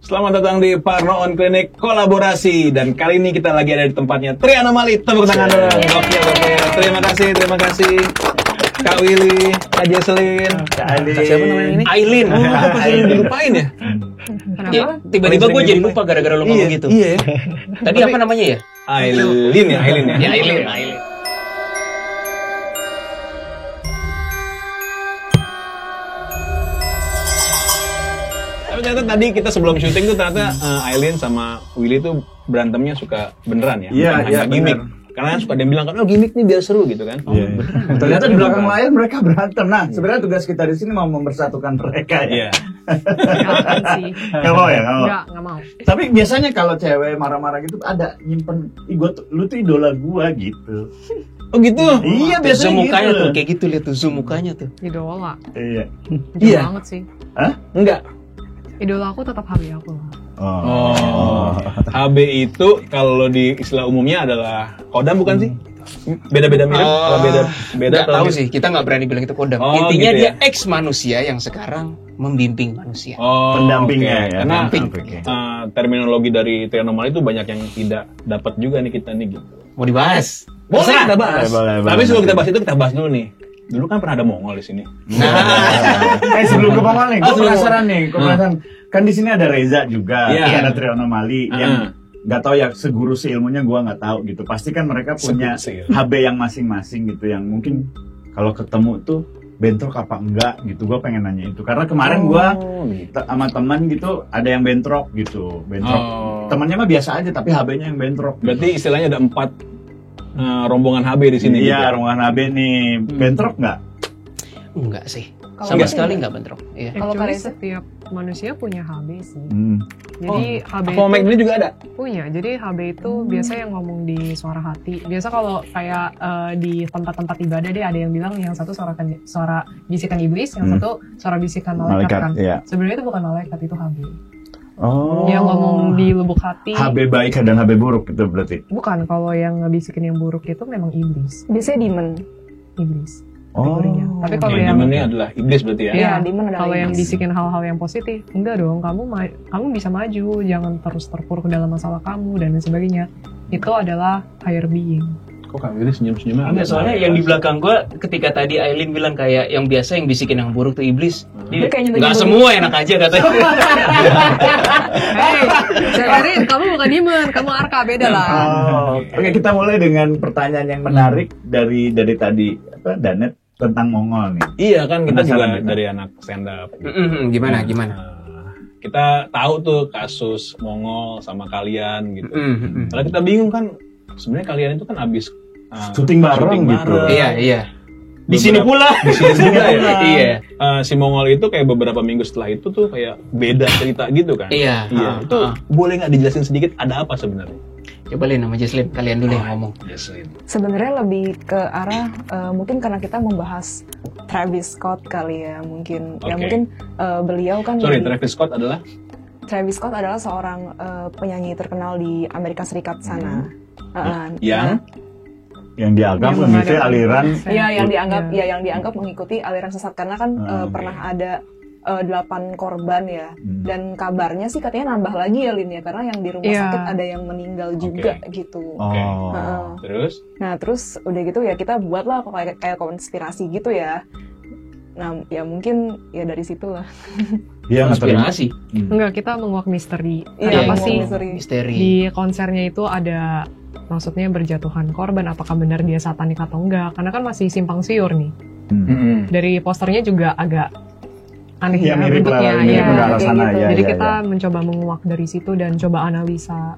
Selamat datang di Parno On Clinic kolaborasi, dan kali ini kita lagi ada di tempatnya Tri Anomali. Tepuk tangan dulu. Gokil. Terima kasih. Kak Willy, Kak Jesselyn, Kak siapa namanya ini? Aileen. Oh, apa sih dilupain ya? Kenapa? Ya, tiba-tiba gue jadi lupa gara-gara lo ngomong gitu. Iya. Tadi apa namanya ya? Aileen ya. Ya Aileen. Tapi ternyata tadi kita sebelum syuting tuh ternyata Aileen sama Willy tuh berantemnya suka beneran ya? Iya, gimmick. Karena suka ada yang bilang kan, gimmick nih biar seru gitu kan. Ternyata di belakang layar mereka berantem. Nah, sebenarnya tugas kita di sini mau mempersatukan mereka ya. Gak mau ya? Nggak mau. Tapi biasanya kalau cewek marah-marah gitu ada nyimpen, lu tuh idola gua gitu. Oh gitu? Iya, biasanya zoom mukanya gitu. tuh, kayak gitu lihat tuh zoom mukanya tuh. Idola. Iya. Iya banget sih. Hah? Enggak. Idola aku tetap HB aku lah. Oh. HB itu kalau di istilah umumnya adalah kodam bukan sih? Beda-beda mirip? Kalau beda Nggak tahu sih, kita nggak berani bilang itu kodam. Intinya gitu dia ya? ex manusia yang sekarang membimbing manusia. Pendampingnya ya. Karena Pendamping. terminologi dari Tri Anomali itu banyak yang tidak dapat juga nih kita nih gitu. Mau dibahas? Boleh kita bahas. Boleh. Tapi sebelum kita bahas itu kita bahas dulu nih. Dulu kan pernah ada Mongol di sini. Sebelum ke Mongol nih, gue penasaran nih. Kan di sini ada Reza juga, ada Tri Anomali yang nggak tahu ya seguru seilmunya gue nggak tahu gitu. Pasti kan mereka punya HB yang masing-masing gitu, yang mungkin kalau ketemu tuh bentrok apa enggak gitu. Gue pengen nanya itu karena kemarin gue sama teman gitu ada yang bentrok gitu. Temannya mah biasa aja tapi HB-nya yang bentrok. Berarti istilahnya ada 4 rombongan HB di sini. Iya, gitu. rombongan HB nih. Bentrok nggak? Enggak sih. Kalau Sama enggak sekali nggak bentrok. Iya. Kalau setiap manusia punya HB sih. Jadi HB Apa Mike ini juga ada? punya. Jadi HB itu biasa yang ngomong di suara hati. Biasa kalau kayak di tempat-tempat ibadah deh ada yang bilang yang satu suara bisikan iblis, yang satu suara bisikan malaikat kan. Iya. Sebenarnya itu bukan malaikat, itu HB. Oh. Yang ngomong di lubuk hati. HB baik dan HB buruk itu berarti. Bukan, kalau yang ngebisikin yang buruk itu memang iblis. Biasanya demon. Iblis. Oh. kategorinya. Tapi kalau yang demon ini adalah iblis berarti ya? Iya, demon adalah kalau yang iblis. bisikin hal-hal yang positif, enggak dong. Kamu bisa maju, jangan terus terpuruk dalam masalah kamu dan lain sebagainya. Itu adalah higher being. Kok Kak Willy senyum-senyumnya? Enggak, soalnya yang di belakang gua ketika tadi Aileen bilang kayak yang biasa yang bisikin yang buruk tuh iblis. Dia enggak semua enak aja katanya. Hei, Erin, kamu bukan demon, kamu Arka, beda lah. Oke, kita mulai dengan pertanyaan yang menarik dari tadi Danet tentang Mongol nih. Iya kan, kita juga Penasaran, dari anak stand up. Gimana? Kita tahu tuh kasus Mongol sama kalian gitu. Kalau kita bingung kan, sebenarnya kalian itu kan abis syuting bareng gitu. Iya. Di sini pula. juga ya. Iya. Si Mongol itu kayak beberapa minggu setelah itu tuh kayak beda cerita gitu kan. Iya. Itu boleh nggak dijelasin sedikit ada apa sebenarnya? Coba Lin sama Jesslyn, kalian dulu yang ngomong. Sebenarnya lebih ke arah mungkin karena kita membahas Travis Scott kali ya, mungkin ya mungkin beliau kan. Travis Scott adalah? Travis Scott adalah seorang penyanyi terkenal di Amerika Serikat sana. Yang dianggap mengikuti aliran. Iya, yang dianggap mengikuti aliran sesat karena kan pernah ada 8 korban ya, dan kabarnya sih katanya nambah lagi ya Lin ya, karena yang di rumah sakit ada yang meninggal juga gitu. Terus? Nah terus udah gitu ya kita buatlah kayak konspirasi gitu ya. Nah ya mungkin ya dari situlah. Iya, konspirasi. Enggak, kita menguak misteri. Iya, apa sih misteri di konsernya itu ada, maksudnya berjatuhan korban, apakah benar dia satanik atau enggak, karena kan masih simpang siur nih. Dari posternya juga agak aneh ya bentuknya ya. Jadi kita mencoba menguak dari situ dan coba analisa.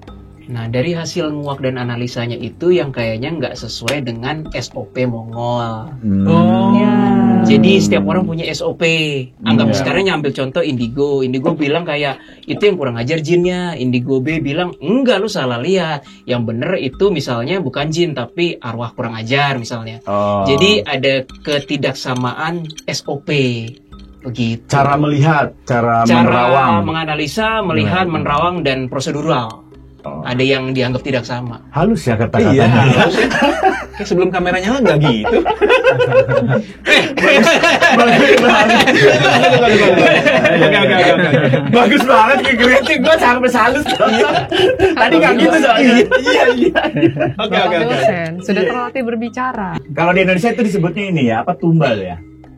Nah, dari hasil nguak dan analisanya itu yang kayaknya nggak sesuai dengan SOP Mongol. Jadi setiap orang punya SOP. Anggap sekarang ambil contoh Indigo. Indigo bilang kayak itu yang kurang ajar jinnya. Indigo B bilang enggak, lu salah lihat. Yang bener itu misalnya bukan jin tapi arwah kurang ajar misalnya. Jadi ada ketidaksamaan SOP. Begitu. Cara melihat, cara menerawang, menganalisa, melihat, menerawang dan prosedural. Ada yang dianggap tidak sama. Halus ya kata-katanya. Iya, halus ya. Kayak sebelum kamera nyala nggak gitu. Bagus banget ngeliatnya, gue sampai salus. Tadi nggak gitu soalnya. Iya. Oke. Sudah terlatih berbicara. Kalau di Indonesia itu disebutnya ini ya, apa, tumbal ya?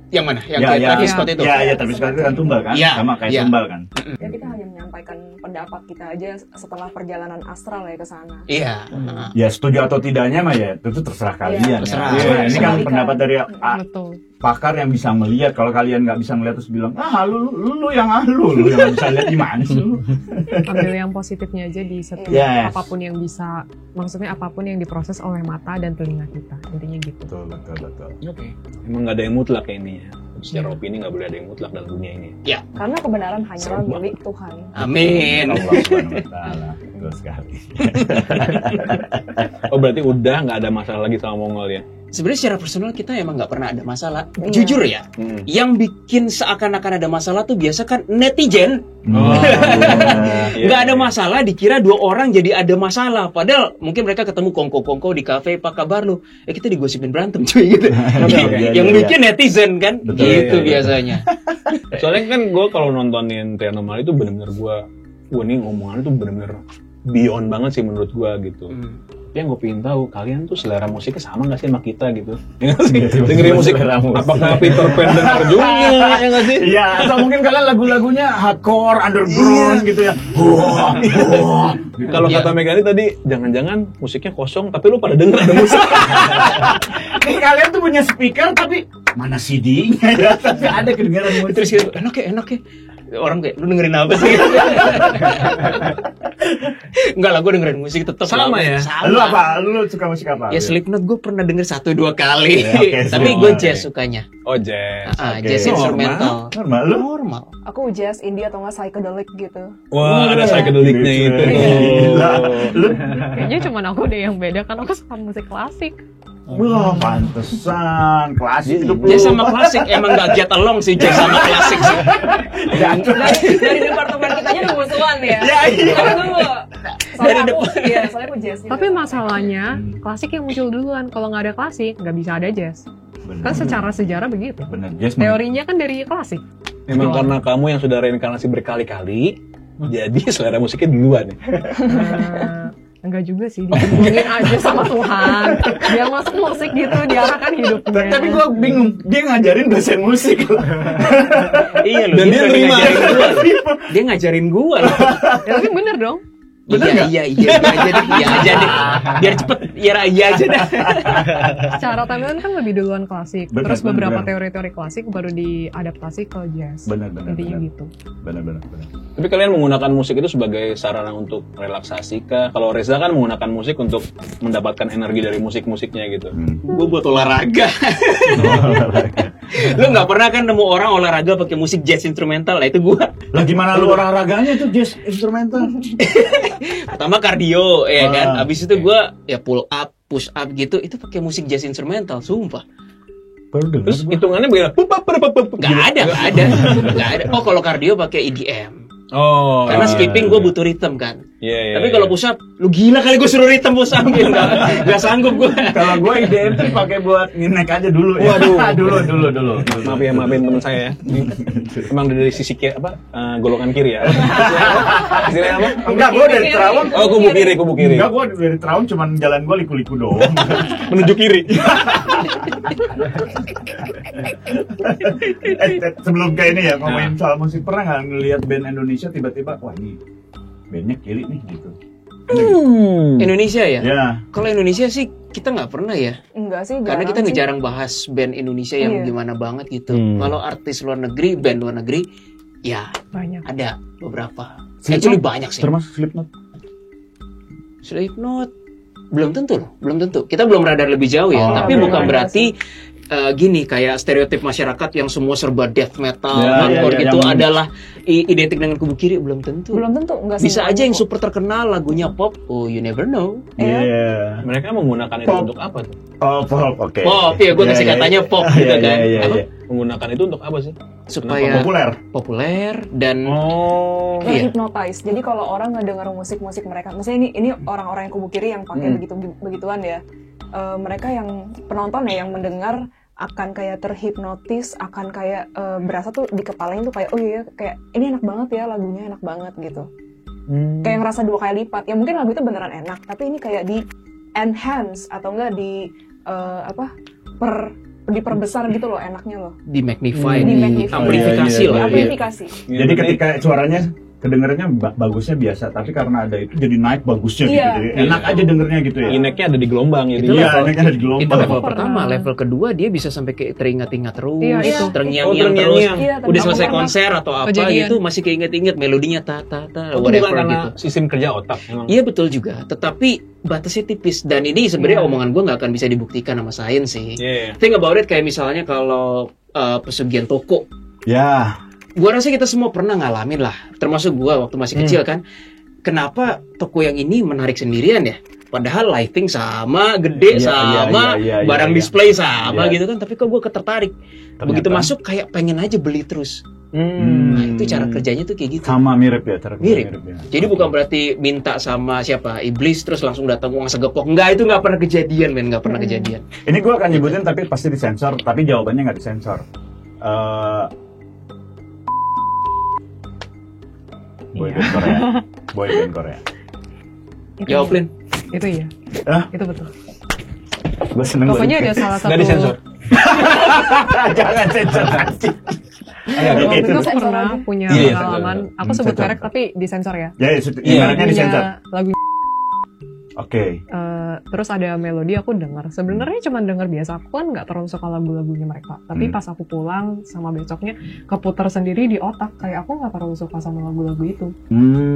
Yang mana? Yang Travis Scott itu? Ya, Travis Scott itu kan tumbal kan? Ya, sama kayak ya. tumbal kan? Ya kita hanya menyampaikan pendapat kita aja setelah perjalanan astral ya ke sana. Iya. Ya setuju atau tidaknya mah ya itu terserah kalian. terserah. Ya. Ini kan Betul. pendapat dari Betul. pakar yang bisa melihat. Kalau kalian nggak bisa melihat terus bilang, lu yang lu yang nggak bisa lihat gimana sih lu? Ambil yang positifnya aja di setiap Yes. apapun yang bisa, maksudnya apapun yang diproses oleh mata dan telinga kita, intinya gitu. Betul. Oke. Emang nggak ada yang mutlak kayak ini ya. Secara opini nggak boleh ada yang mutlak dalam dunia ini. Karena kebenaran hanyalah milik Tuhan. Amin. Allah Subhanahu wa Ta'ala. Betul sekali. Oh berarti udah nggak ada masalah lagi sama Mongol ya? Sebenarnya secara personal kita emang nggak pernah ada masalah. Jujur ya, yang bikin seakan-akan ada masalah tuh biasa kan netizen. Nggak ada masalah, dikira dua orang jadi ada masalah. Padahal mungkin mereka ketemu kongko-kongko di kafe, apa kabar lu? Kita digosipin berantem cuy gitu. Yang bikin netizen kan, Betul, gitu iya. biasanya. Soalnya kan gue kalau nontonin Tria Anomali itu bener-bener gue ini ngomongannya tuh bener-bener beyond banget sih menurut gue gitu. Yang gue pengen tahu, kalian tuh selera musiknya sama nggak sih sama kita gitu? Ya nggak sih? Dengerin musik, apakah Peter Pan dan Arjuna ya nggak sih? Iya, atau mungkin kalian lagu-lagunya hardcore, underground gitu ya. Kalau kata Megani tadi, jangan-jangan musiknya kosong, tapi lu pada denger ada musik. Nih kalian tuh punya speaker tapi mana CD-nya ya? Tapi ada kedengaran musik. Terus gitu, enak ya. Orang kayak, lu dengerin apa sih? Enggak lah, gue dengerin musik tetap Sama ya? Lu apa? Lu suka musik apa? Ya Slipknot gue pernah denger 1-2 kali. Ya, oke, Tapi semua. gue jazz sukanya. Oh jazz. Jazz instrumental. Normal lu? Normal. Aku jazz, indie atau nggak psychedelic gitu. Wah ada psychedelicnya itu. Gila. Lu? Kayaknya cuma aku deh yang beda, kan aku suka musik klasik. Wah, pantesan klasik hidup lu. Jazz sama klasik emang gak get along sih, jazz sama klasik sih. Dari departemen kita aja udah musuhan ya. Ya, iya. Dulu. Dari depan. Iya, soalnya aku jazz. Tapi masalahnya klasik yang muncul duluan. Kalau nggak ada klasik, nggak bisa ada jazz. Kan secara sejarah begitu. Bener, jazz Teorinya kan dari klasik. Memang karena kamu yang sudah reinkarnasi berkali-kali, jadi selera musiknya duluan ya. Enggak juga sih, dihubungin aja sama Tuhan. Dia masuk musik gitu, diarahkan hidupnya. Tapi gue bingung, dia ngajarin dosen musik. Iya loh, Dan dia nerima. Dia ngajarin gue loh. Ya, tapi bener dong. Iya aja deh. Biar cepet, iya aja dah. Secara timeline kan lebih duluan klasik. Bener, Terus beberapa bener. teori-teori klasik baru diadaptasi ke jazz. Bener. Intinya gitu. Bener. Tapi kalian menggunakan musik itu sebagai sarana untuk relaksasi kah? Kalau Reza kan menggunakan musik untuk mendapatkan energi dari musik-musiknya gitu. Gue buat olahraga. Lu nggak pernah kan nemu orang olahraga pakai musik jazz instrumental? Lah itu gue. Lah gimana lu olahraganya tuh jazz instrumental? Pertama kardio, ya kan. Abis itu gue ya pull up, push up gitu. Itu pakai musik jazz instrumental, sumpah. Terus hitungannya bagaimana? Nggak ada. Oh kalau kardio pakai EDM. Oh. Karena skipping gue butuh rhythm kan. Iya. Tapi kalau push up, lu gila kali gue suruh rhythm push up gitu. Nggak sanggup gue. Kalau gue IDM tuh pakai buat ngenek aja dulu. Waduh. dulu. Maafin teman saya ya. Emang dari sisi kiri apa? Golongan kiri ya. Istilahnya apa? Enggak, gue dari Terawang. Oh, kubu kiri. Enggak, gue dari Terawang cuman jalan gue liku-liku doang. Menuju kiri. Sebelum kayak ini ya, ngomongin soal musik, pernah nggak ngelihat band Indonesia tiba-tiba, wah ini bandnya kiri nih gitu. Indonesia ya? Ya. Kalau Indonesia sih kita nggak pernah ya. Enggak sih, Karena kita sih. jarang bahas band Indonesia yang Iya. gimana banget gitu. Kalau artis luar negeri, band luar negeri, ya Banyak. ada beberapa. Slipknot? Actually banyak sih. Termasuk Slipknot. Slipknot belum tentu loh, belum tentu. Kita belum radar lebih jauh ya. Oh, Tapi belum bukan ada berarti gini kayak stereotip masyarakat yang semua serba death metal, Ya, hardcore ya, gitu yang- adalah identik dengan kubu kiri, belum tentu. Belum tentu, enggak Bisa semuanya aja yang kok. super terkenal lagunya pop, oh you never know. Iya. Mereka menggunakan itu Pop. untuk apa tuh? Oh, pop, oke. Pop, ya gue kasih katanya pop gitu kan. Iya. Menggunakan itu untuk apa sih? Supaya Populer. dan Oh. Iya. Hypnotize. Jadi kalau orang ngedenger musik-musik mereka, misalnya ini orang-orang yang kubu kiri yang pakai begituan ya. mereka yang penonton ya yang mendengar akan kayak terhipnotis, akan kayak berasa tuh di kepalanya tuh kayak oh iya kayak ini enak banget ya, lagunya enak banget gitu. Kayak ngerasa 2 kali lipat. Ya mungkin lagu itu beneran enak, tapi ini kayak di enhance atau enggak di diperbesar gitu loh enaknya loh. Di magnify, di amplifikasi lah. Amplifikasi. Jadi ketika suaranya kedengarannya bagusnya biasa, tapi karena ada itu jadi naik bagusnya gitu. Jadi enak aja dengernya gitu ya. Ineknya ada di gelombang jadi. Iya, ineknya ada di gelombang. Itu level pertama, level kedua dia bisa sampai kayak teringat-ingat terus, terngiang-ngiang terus. Iya, udah selesai konser atau apa gitu masih keinget-inget melodinya whatever gitu. Sistem kerja otak emang. Iya betul juga, tetapi batasnya tipis dan ini sebenarnya omongan gue nggak akan bisa dibuktikan sama sains sih. Think about it kayak misalnya kalau pesugihan toko. Ya. Gua rasa kita semua pernah ngalamin lah, termasuk gua waktu masih kecil kan. Kenapa toko yang ini menarik sendirian ya? Padahal lighting sama, gede sama, barang display sama gitu kan. Tapi kok gua ketertarik. Begitu masuk kayak pengen aja beli terus. Nah itu cara kerjanya tuh kayak gitu. Sama mirip ya, mirip ya. Jadi bukan berarti minta sama siapa iblis terus langsung datang uang segepok. Enggak, itu nggak pernah kejadian men, nggak pernah kejadian. Ini gua akan nyebutin tapi pasti disensor. Tapi jawabannya nggak disensor. Boyband Korea. Jawab Lin. Itu iya. Itu betul. Gue seneng. Pokoknya ada salah satu. Nggak disensor. Jangan sensor. Waktu itu aku pernah punya pengalaman. Aku sebut merek tapi disensor ya. Ya, mereknya disensor. Lagu. Oke. Terus ada melodi aku dengar. Sebenarnya cuma dengar biasa. Aku kan nggak terlalu suka lagu-lagunya mereka. Tapi pas aku pulang sama besoknya keputar sendiri di otak. Kayak aku nggak terlalu suka sama lagu-lagu itu.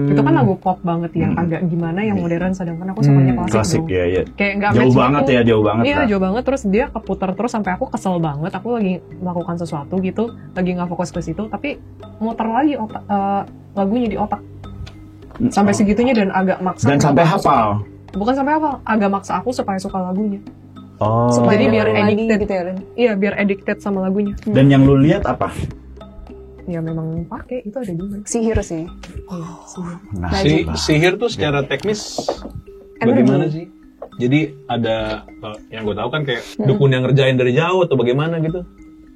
Itu kan lagu pop banget yang agak gimana, yang modern. Sedangkan aku sukanya klasik. Ya. Kayak nggak jauh banget ya, jauh banget. Iya jauh banget. Terus dia keputar terus sampai aku kesel banget. Aku lagi melakukan sesuatu gitu, lagi nggak fokus ke situ. Tapi muter lagi lagunya di otak. Sampai segitunya dan agak maksa. Dan sampai hafal. Bukan sampai apa, agak maksa aku supaya suka lagunya. Supaya jadi biar addicted gitu ya, Ren? Iya, biar addicted sama lagunya. Dan yang lu lihat apa? Ya memang pakai, itu ada juga. Sihir sih. Sihir. Sihir tuh secara teknis bagaimana sih? Jadi ada yang gue tahu kan kayak dukun yang ngerjain dari jauh atau bagaimana gitu?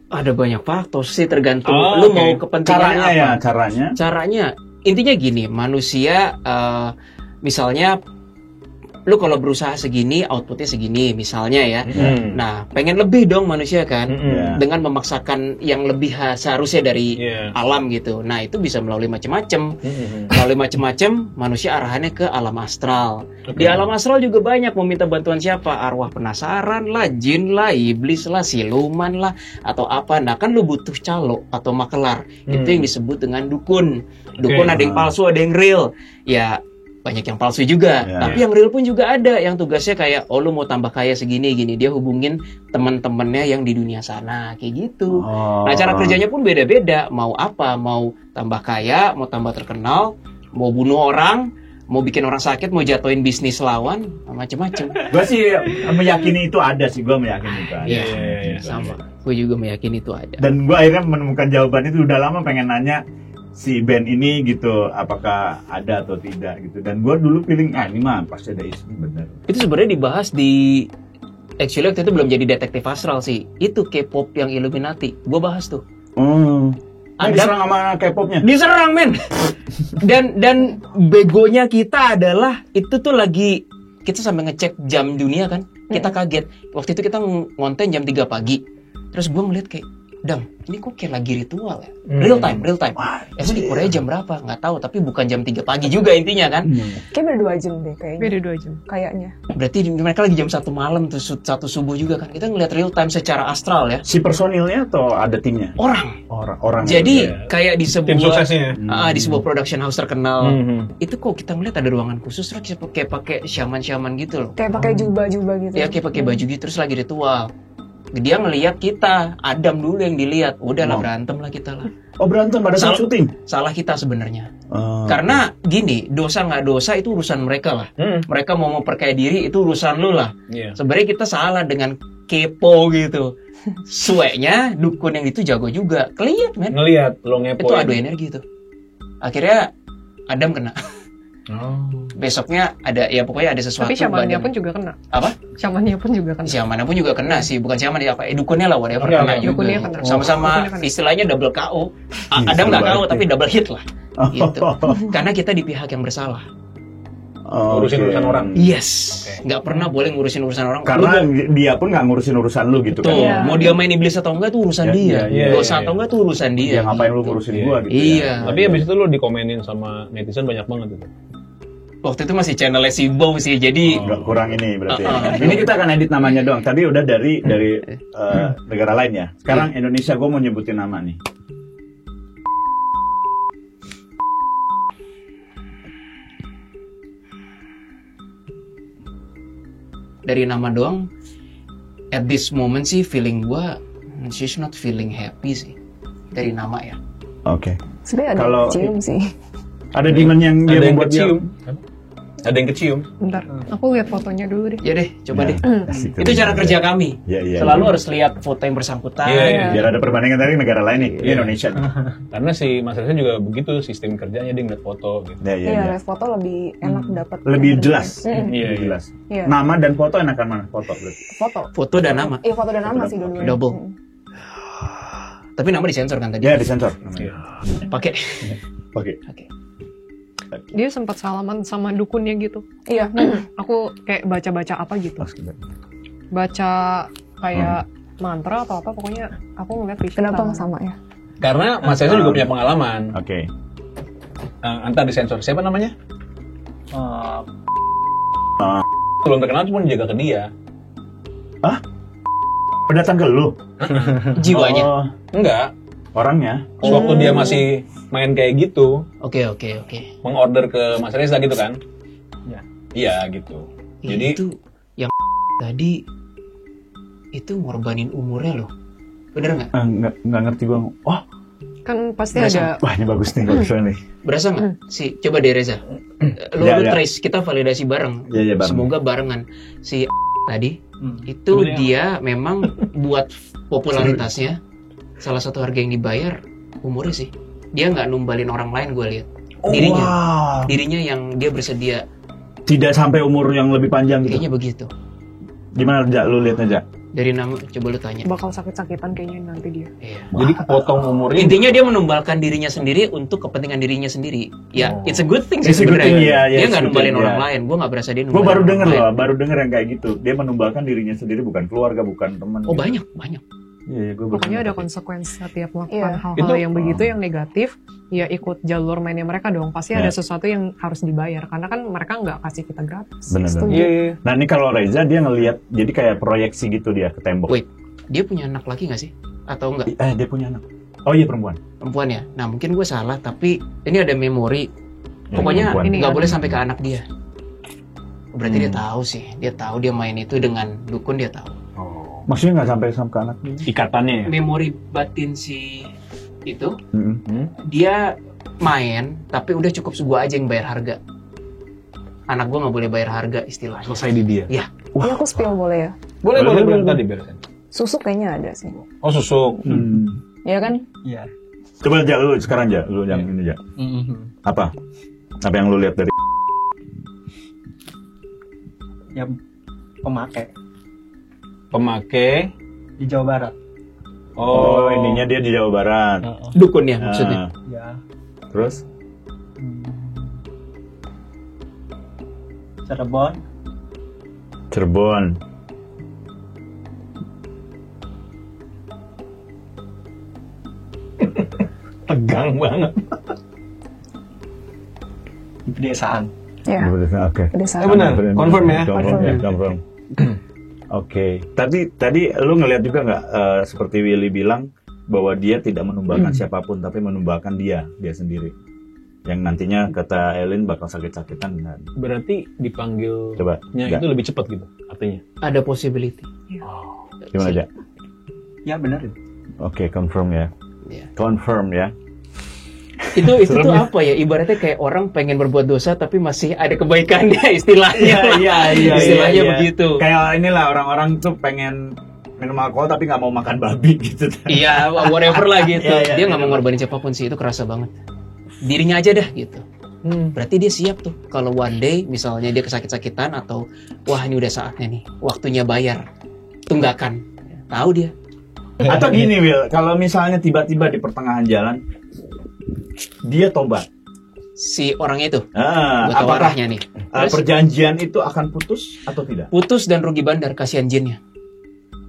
Ada banyak faktor sih, tergantung lu mau kepentingannya apa. Caranya intinya gini, manusia misalnya lu kalau berusaha segini, outputnya segini, misalnya ya. Nah, pengen lebih dong manusia kan, dengan memaksakan yang lebih seharusnya dari alam gitu. Nah, itu bisa melalui macam-macam. Melalui macam-macam, manusia arahannya ke alam astral. Di alam astral juga banyak meminta bantuan siapa? Arwah penasaran lah, jin lah, iblis lah, siluman lah, atau apa. Nah, kan lu butuh calo atau makelar. Itu yang disebut dengan dukun. Dukun ada yang palsu, ada yang real. Ya, banyak yang palsu juga, tapi yang real pun juga ada yang tugasnya kayak lu mau tambah kaya segini gini, dia hubungin teman-temannya yang di dunia sana kayak gitu. Nah cara kerjanya pun beda-beda, mau apa, mau tambah kaya, mau tambah terkenal, mau bunuh orang, mau bikin orang sakit, mau jatuhin bisnis lawan, macam-macam. Gue sih meyakini itu ada sih, gue meyakini itu ada. Iya, sama. Gue juga meyakini itu ada. Dan gue akhirnya menemukan jawaban itu, udah lama pengen nanya si band ini gitu, apakah ada atau tidak gitu. Dan gue dulu feeling, ini mah pasti ada isinya bener. Itu sebenarnya dibahas di, actually waktu itu belum jadi detektif astral sih. Itu K-pop yang Illuminati, gue bahas tuh. Diserang sama K-popnya? Diserang men. dan begonya kita adalah itu tuh lagi kita sampai ngecek jam dunia kan. Kita kaget. Waktu itu kita ngonten jam 3 pagi. Terus gue ngeliat kayak, Dam, ini kok kayak lagi ritual ya? Real time. Esok di Korea jam berapa? Nggak tahu, tapi bukan jam 3 pagi juga intinya kan? Kayak beda 2 jam deh kayaknya. Beda 2 jam. Kayaknya. Berarti mereka lagi jam 1 malam, tuh 1 subuh juga kan? Kita ngeliat real time secara astral ya. Si personilnya atau ada timnya? Orang. Jadi kayak di tim sebuah suksesnya. Di sebuah production house terkenal, itu kok kita ngeliat ada ruangan khusus terus kayak pakai shaman gitu loh. Kayak pakai jubah-jubah gitu. Ya kayak pakai baju gitu terus lagi ritual. Dia ngelihat kita, Adam dulu yang dilihat. Udahlah berantem lah kita lah. Oh berantem pada saat syuting? Salah kita sebenarnya. Karena gini, dosa nggak dosa itu urusan mereka lah. Mereka mau memperkaya diri itu urusan lu lah. Sebenarnya kita salah dengan kepo gitu. Sueknya dukun yang itu jago juga. Ngeliat lo ngepo. Itu adu energi tuh. Akhirnya Adam kena. Besoknya ada ya pokoknya ada sesuatu. Tapi syamannya pun juga kena. Apa? Syamannya pun juga kena. Syamannya pun juga kena sih, bukan syaman apa? Dukunnya lah whatever kena juga. Dukunnya kena. Sama-sama istilahnya double KO. Ada nggak KO tapi double hit lah. Gitu. Karena kita di pihak yang bersalah. Ngurusin urusan orang. Yes. Nggak pernah boleh ngurusin urusan orang. Karena dia pun nggak ngurusin urusan lu gitu Tuh, kan. mau dia main iblis atau enggak tuh urusan dia. Dosa atau enggak tuh urusan dia. Ya ngapain lu gitu. ngurusin gua gitu. Iya. Tapi abis itu lu dikomenin sama netizen banyak banget itu. Waktu itu masih channelnya si Bow sih, jadi Nggak kurang ini berarti. Ini kita akan edit namanya doang. Tadi udah dari negara lain ya. Sekarang Indonesia, gue mau nyebutin nama nih. dari nama doang at this moment sih feeling gua she's not feeling happy sih dari nama ya. Oke. Sebenarnya ada Kalau- cium sih. Ada demon yang dia Ada yang membuat dia kecium. Ada yang kecium. Bentar, aku lihat fotonya dulu deh. Ya deh, coba deh. Asik, Itu cara kerja kami. Iya. Selalu harus lihat foto yang bersangkutan. Iya. Biar ada perbandingan dari negara lain nih, di Indonesia. Karena si Mas Reza juga begitu sistem kerjanya, dia ngeliat foto gitu. Iya. Iya, lihat foto lebih enak dapat. Lebih jelas. Iya, Lebih jelas. Iya. Nama dan foto enakan mana? Foto berarti. Foto. Foto dan nama. Iya, foto dan nama sih dua-duanya. Double. Tapi nama disensor kan tadi? Ya, disensor. Pakai. Oke. Oke. Dia sempat salaman sama dukunnya gitu. Iya. Aku kayak baca-baca apa gitu. Baca kayak mantra atau apa, pokoknya aku ngeliat vision. Kenapa nggak sama ya? Karena Mas Reza juga punya pengalaman. Oke. Antar disensor. Siapa namanya? Belum terkenal cuma jaga ke dia. Datang ke lu? Jiwanya. Oh, Enggak. orangnya? Sewaktu dia masih main kayak gitu, Oke. mengorder ke Mas Reza gitu kan? Iya gitu. Jadi Itu yang tadi itu ngorbanin umurnya loh. Bener nggak? Nggak ngerti gua. Oh, Kan pasti Berasa. ada. wah ini bagus nih, bagus nih. Berasa nggak? Coba deh Reza. Lu Ya. trace, kita validasi bareng. Iya, bareng. Semoga barengan. Si tadi itu dia memang buat popularitasnya salah satu harga yang dibayar umurnya sih. Dia nggak numbalin orang lain, gue lihat. Dirinya yang dia bersedia. Tidak sampai umur yang lebih panjang gitu. Kayaknya begitu. Gimana Jak? Lu lihat aja. Dari nama, coba lu tanya. Bakal sakit-sakitan kayaknya nanti dia. Iya. jadi kepotong umurnya. Intinya dia menumbalkan dirinya sendiri untuk kepentingan dirinya sendiri. Ya, it's a good thing sih It's a good sebenarnya. thing, iya, Dia it's nggak a good numbalin thing, orang iya. lain. Gue nggak berasa dia Gue numbalin baru orang denger lain. loh, baru denger yang kayak gitu. Dia menumbalkan dirinya sendiri, bukan keluarga, bukan teman. Oh gitu. banyak. Iya, gue Pokoknya ada konsekuensi setiap melakukan Iya. hal-hal Itu- yang begitu, yang negatif, ya ikut jalur mainnya mereka dong. Pasti Ya. ada sesuatu yang harus dibayar, karena kan mereka nggak kasih kita gratis. Bener. Iya. Nah ini kalau Reza dia ngelihat, jadi kayak proyeksi gitu dia ke tembok. Wait, dia punya anak lagi nggak sih? Atau enggak? Dia punya anak. Oh iya perempuan. Perempuan ya? Nah mungkin gue salah, tapi ini ada memori. Ya, Pokoknya perempuan. nggak Ini boleh kan- sampai ke anak dia. Berarti dia tahu sih. Dia tahu dia main itu dengan dukun, dia tahu. Maksudnya nggak sampai ke anak? Ikatannya ya. Memori batin si itu, Mm-mm. dia main, tapi udah cukup gua aja yang bayar harga. Anak gua nggak boleh bayar harga istilahnya. Selesai di dia. Ya, Iya, aku spill boleh ya? Boleh tadi beresin. Susuk kayaknya ada sih. Oh susuk. Iya kan? Coba aja lu sekarang aja, lu yang ini aja. Apa? Apa yang lu lihat dari? Ya pemakai Pemakai. di Jawa Barat. Oh, ininya dia di Jawa Barat. dukunnya maksudnya. Ya. Terus? Cirebon. Cirebon. Tegang banget. Di pedesaan. Iya. Oke. Pedesaan. benar. Confirm ya? Confirm. Oke. Tadi lu ngelihat juga nggak seperti Willy bilang bahwa dia tidak menumbalkan siapapun, tapi menumbalkan dia sendiri. Yang nantinya kata Elin bakal sakit-sakitan. Kan? Berarti dipanggilnya Coba. itu lebih cepat gitu artinya. Ada possibility. Gimana aja? Ya benar itu. Oke, confirm ya. Iya. Confirm ya. Itu tuh apa ya? Ibaratnya kayak orang pengen berbuat dosa tapi masih ada kebaikannya istilahnya. Istilahnya begitu. Kayak inilah orang-orang tuh pengen minum alkohol tapi nggak mau makan babi gitu. Iya, whatever lah gitu. Iya, Dia nggak mau ngorbanin siapapun sih, itu kerasa banget. Dirinya aja dah gitu. Berarti dia siap tuh. Kalau one day misalnya dia kesakit-sakitan atau wah ini udah saatnya nih, waktunya bayar, tunggakan. Tahu dia. Atau gini Will, kalau misalnya tiba-tiba di pertengahan jalan dia tobat, si orangnya itu, apakah arahnya nih? Perjanjian itu akan putus atau tidak? Putus dan rugi bandar, kasihan jinnya.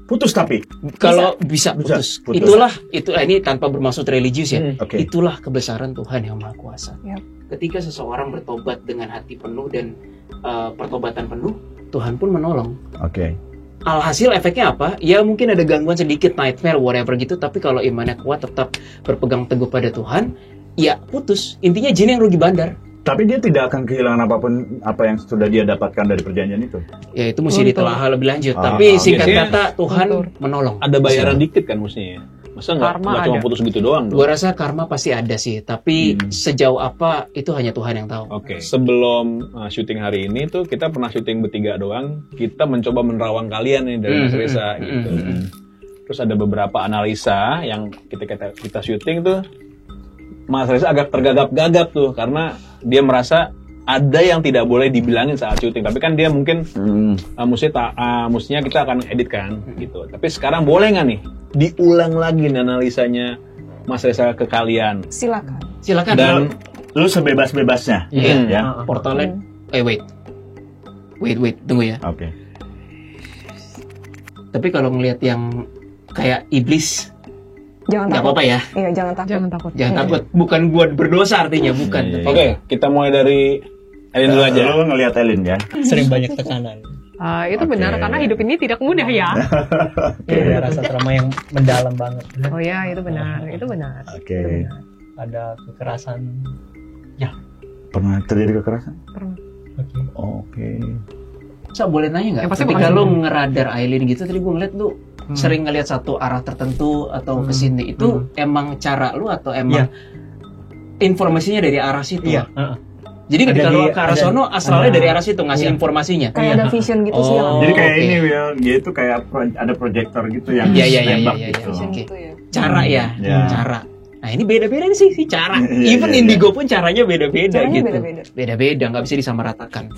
Putus tapi kalau bisa putus. Itulah ini tanpa bermaksud religius ya. Itulah kebesaran Tuhan yang Maha Kuasa. Ketika seseorang bertobat dengan hati penuh dan pertobatan penuh, Tuhan pun menolong. Alhasil efeknya apa? Ya mungkin ada gangguan sedikit, nightmare, whatever gitu. Tapi kalau imannya kuat, tetap berpegang teguh pada Tuhan, ya putus. Intinya jin yang rugi bandar. Tapi dia tidak akan kehilangan apapun apa yang sudah dia dapatkan dari perjanjian itu. Ya itu mesti ditelaah lebih lanjut. Tapi singkat kata Tuhan menolong. Ada bayaran dikit kan mestinya. Masa nggak cuma putus gitu doang? Gua rasa karma pasti ada sih. Tapi sejauh apa itu hanya Tuhan yang tahu. Sebelum syuting hari ini tuh kita pernah syuting bertiga doang. Kita mencoba menerawang kalian nih dari Mas Reza gitu. Terus ada beberapa analisa yang kita syuting tuh. Mas Reza agak tergagap-gagap tuh karena dia merasa ada yang tidak boleh dibilangin saat syuting. Tapi kan dia mungkin mestinya kita akan edit kan gitu. Tapi sekarang boleh nggak nih diulang lagi analisanya Mas Reza ke kalian? Silakan. Dan lu sebebas-bebasnya. Ya. Portalnya. Wait, tunggu ya. Tapi kalau ngelihat yang kayak iblis. Jangan takut. Gak apa-apa ya? Iya, jangan takut. Jangan takut. Bukan gua berdosa artinya, bukan. Kita mulai dari Elin dulu aja. Lu ngelihat Elin ya? Sering banyak tekanan. Itu benar, karena hidup ini tidak mudah ya. Ada rasa trauma yang mendalam banget. Oh ya, itu benar. Itu benar. Ada kekerasan. Ya. Pernah terjadi kekerasan? Pernah. Saya boleh nanya nggak? Ketika lu ngeradar Aileen gitu, tadi gue ngeliat lu sering ngeliat satu arah tertentu atau kesini, itu emang cara lu atau emang informasinya dari arah situ? Iya. Jadi ketika lu ke arah sono, asalnya dari arah situ ngasih informasinya. Kayak ada vision gitu sih. Jadi kayak ini Will, dia itu kayak ada proyektor gitu yang nembak gitu. Cara ya, cara. Nah ini beda-beda sih cara. Even Indigo pun caranya beda-beda gitu. Beda-beda, nggak bisa disamaratakan.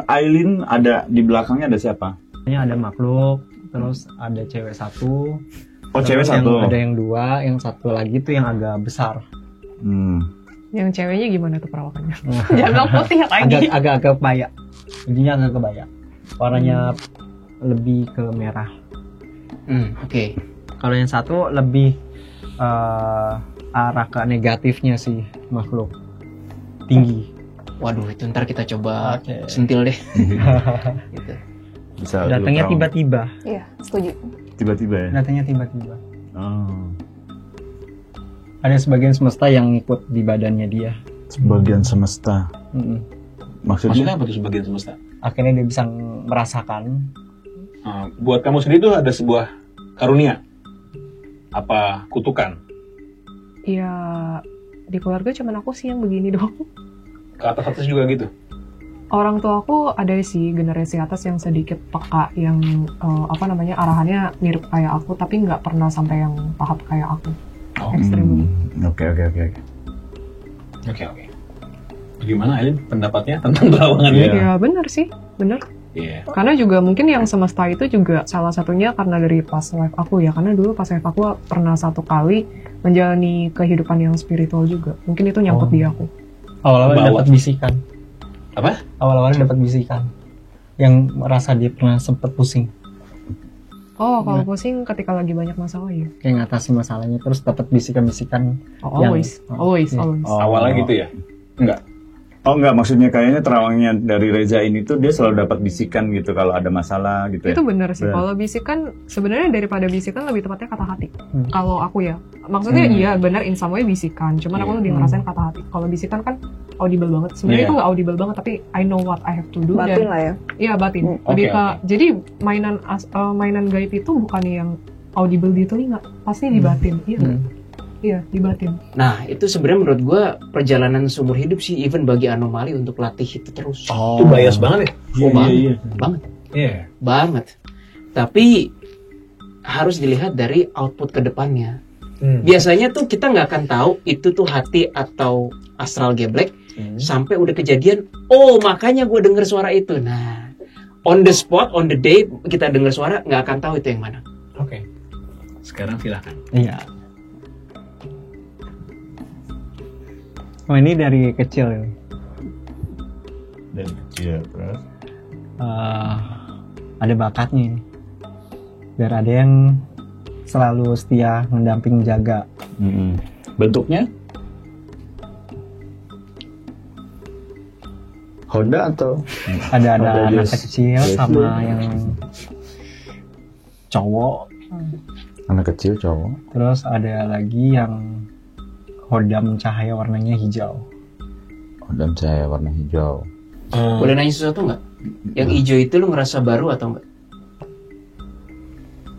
Aileen ada di belakangnya ada siapa? Ini ada makhluk, terus ada cewek satu. Cewek satu. Ada yang dua, yang satu lagi tuh yang agak besar. Yang ceweknya gimana tuh perawakannya? Jangan putih lagi. Agak kebaya. Intinya agak kebaya. Warnanya lebih ke merah. Kalau yang satu lebih arah ke negatifnya sih, makhluk tinggi. Waduh, itu ntar kita coba sentil deh. Gitu. Datangnya tiba-tiba. Iya, setuju. Tiba-tiba ya? Datangnya tiba-tiba. Ada sebagian semesta yang ngikut di badannya dia. Sebagian semesta? Maksudnya apa tuh sebagian semesta? Akhirnya dia bisa merasakan. Buat kamu sendiri tuh ada sebuah karunia? Apa kutukan? Ya, di keluarga cuma aku sih yang begini doang. Ke atas juga gitu? Orang tua aku ada sih generasi atas yang sedikit peka, yang arahannya mirip kayak aku, tapi nggak pernah sampai yang tahap kayak aku. Ekstrim. Oke. Gimana Elin pendapatnya tentang terawangan ini? Ya benar sih, benar. Karena juga mungkin yang semesta itu juga salah satunya karena dari past life aku ya, karena dulu past life aku pernah satu kali menjalani kehidupan yang spiritual juga. Mungkin itu nyangkut di aku. Awal-awal dapat bisikan. Apa? Awal-awal dapat bisikan yang merasa dia pernah sempat pusing. Kalau pusing ketika lagi banyak masalah ya. Kayak ngatasi masalahnya terus dapat bisikan-bisikan. Always. Awalnya gitu ya? Enggak. Enggak, maksudnya kayaknya terawangnya dari Reza ini tuh dia selalu dapat bisikan gitu kalau ada masalah gitu ya. Itu benar sih. Kalau bisikan sebenarnya daripada bisikan lebih tepatnya kata hati. Kalau aku ya. Maksudnya iya benar in some way bisikan, cuman aku lebih ngerasain kata hati. Kalau bisikan kan audible banget. Sebenarnya itu nggak audible banget, tapi I know what I have to do. Batin lah ya. Iya batin. Jadi mainan gaib itu bukan yang audible di telinga, pasti di batin. Iya, di batin. Nah, itu sebenarnya menurut gue perjalanan seumur hidup sih, even bagi anomali untuk latih itu terus. Itu bias banget ya? Banget. Tapi harus dilihat dari output ke depannya. Biasanya tuh kita nggak akan tahu itu tuh hati atau astral geblek sampai udah kejadian. Oh, makanya gue denger suara itu. Nah, on the spot, on the day kita denger suara, nggak akan tahu itu yang mana. Oke. Sekarang silakan. Iya. Oh, ini dari kecil ini. Dari kecil terus. Ada bakatnya ini. Biar ada yang selalu setia mendamping jaga. Bentuknya? Honda atau? Ada Honda anak Jazz. kecil sama yang cowok. Anak kecil cowok. Terus ada lagi yang hodam cahaya warnanya hijau. Hodam cahaya warna hijau. Boleh nanya sesuatu nggak? Yang hijau itu lu ngerasa baru atau enggak?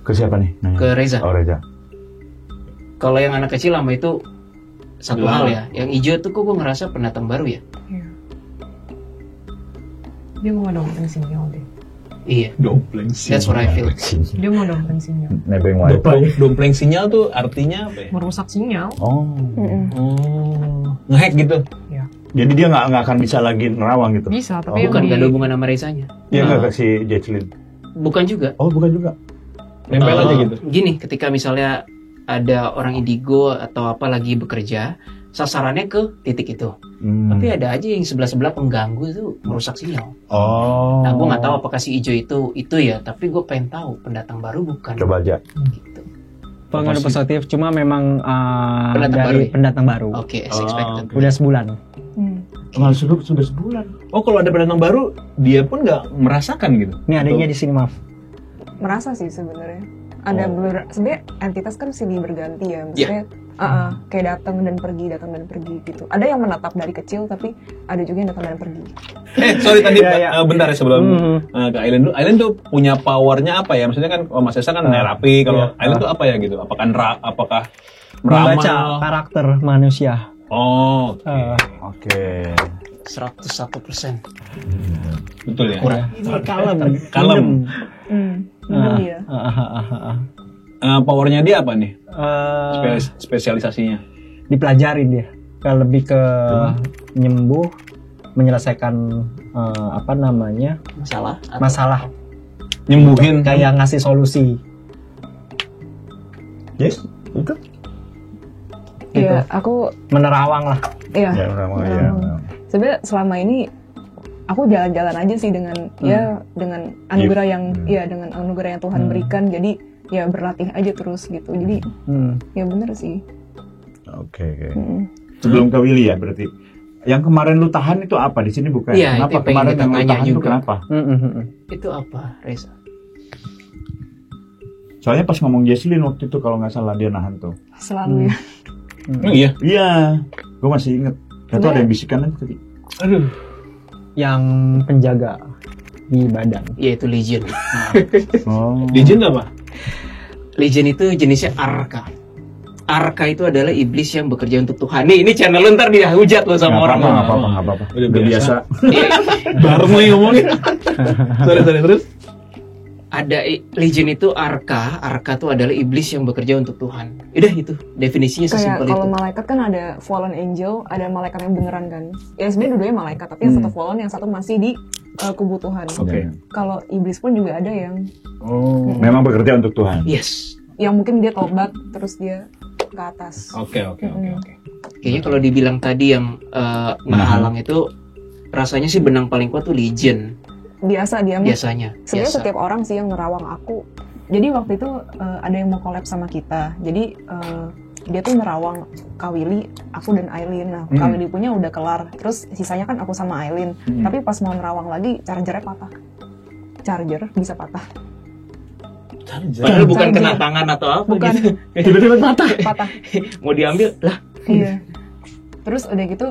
Ke siapa nih? Nanya. Ke Reza. Oh, Reza. Kalau yang anak kecil lama itu satu hal ya. Yang hijau tuh kok gue ngerasa pendatang baru ya. Iya. Dia mau dompleng sinyal deh. Iya. Dompleng That's what I feel. Dia mau dompleng sinyal. Nebeng wifi. Dompleng sinyal tuh artinya apa ya? Merusak sinyal. Oh. Oh, ngehack gitu. Ya. Jadi dia nggak akan bisa lagi nerawang gitu. Bisa, tapi Bukan, yang gak ada hubungan sama Rezanya. Dia nggak kasih Jacqueline. Bukan juga. Oh, bukan juga. Nempel aja gitu. Gini, ketika misalnya ada orang indigo atau apa lagi bekerja, sasarannya ke titik itu. Tapi ada aja yang sebelah-sebelah pengganggu itu merusak sinyal. Oh. Nah, gue nggak tahu apakah si hijau itu ya, tapi gue pengen tahu pendatang baru bukan. Coba aja. Gitu. Pengaruh positif, cuma memang Pendatang dari baru ya? pendatang baru. Oke, as expected. Udah sebulan. Sudah sebulan. Oh, kalau ada pendatang baru, dia pun nggak merasakan gitu. Ini adanya di sini, maaf. Merasa sih sebenarnya. Ada sebenarnya entitas kan silih berganti ya. Maksudnya kayak datang dan pergi gitu. Ada yang menetap dari kecil, tapi ada juga yang datang dan pergi. Sorry tadi bentar ya sebelum ke Aileen dulu. Aileen tuh punya powernya apa ya? Maksudnya kan Mas Esa kan nerapi, kalau Aileen tuh apa ya gitu? Apakah meramal? Membaca karakter manusia. Oh, Oke. 101%. betul ya. Kalem. Iya. Powernya dia apa nih? Spesialisasinya? Dipelajarin dia. Lebih ke nyembuh, menyelesaikan masalah. Nyembuhin Kayak ngasih solusi. Yes, itu. Iya, aku Menerawang lah. iya. Ya, ya. Sebenarnya selama ini aku jalan-jalan aja sih dengan dengan anugerah yang dengan anugerah yang Tuhan berikan. Jadi ya berlatih aja terus gitu. Jadi ya bener sih. Oke. Sebelum ke Willy ya berarti. Yang kemarin lu tahan itu apa di sini bukan? Iya, Kenapa itu kemarin pengen yang lu kita tahan tanya itu juga. kenapa? Itu apa, Reza? Soalnya pas ngomong Jesslyn waktu itu kalau nggak salah dia nahan tuh. Selalu ya. Iya. Iya, gue masih inget. Itu ada yang bisikan aja tadi. Aduh. Yang penjaga di badan. Yaitu Legion. Oh. Legend apa? Legion itu jenisnya Arka. Arka itu adalah iblis yang bekerja untuk Tuhan. Nih, ini channel lu ntar dihujat lo sama orang. Nggak apa-apa. Udah Udah biasa. Baru mulai ngomongin. Sorry terus. Ada Legion itu Arka tuh adalah iblis yang bekerja untuk Tuhan. Udah itu definisinya Kayak sesimpel kalau itu. malaikat kan ada fallen angel, ada malaikat yang beneran kan. Ya sebenarnya dua-duanya malaikat, tapi yang satu fallen, yang satu masih di kubu Tuhan. Oke. Kalau iblis pun juga ada yang Memang bekerja untuk Tuhan. Yes. yang mungkin dia tobat terus dia ke atas. Oke. Kayaknya kalau dibilang tadi yang ngehalang itu rasanya sih benang paling kuat tuh Legion. Biasanya. Sebenarnya setiap orang sih yang nerawang aku. Jadi waktu itu ada yang mau collab sama kita. Jadi dia tuh nerawang Kak Willy, aku dan Aileen. Nah, Kak Willy punya udah kelar. Terus sisanya kan aku sama Aileen. Tapi pas mau nerawang lagi, chargernya patah. Charger bisa patah. Padahal bukan kena tangan atau apa bukan. gitu. Tiba-tiba patah. Mau diambil lah. Iya. Terus udah gitu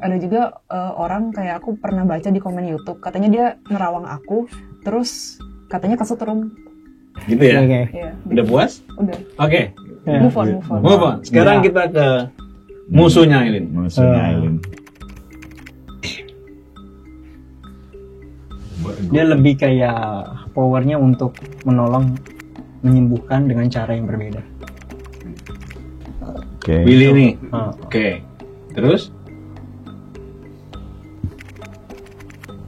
ada juga orang kayak aku pernah baca di komen YouTube, katanya dia nerawang aku, terus katanya kesetrum. Gitu ya? Oke. Iya. Udah puas? Udah. Oke. Move on. Sekarang kita ke musuhnya Aileen. Aileen. Dia lebih kayak powernya untuk menolong menyembuhkan dengan cara yang berbeda. Oke. Willy nih. Oke. Terus?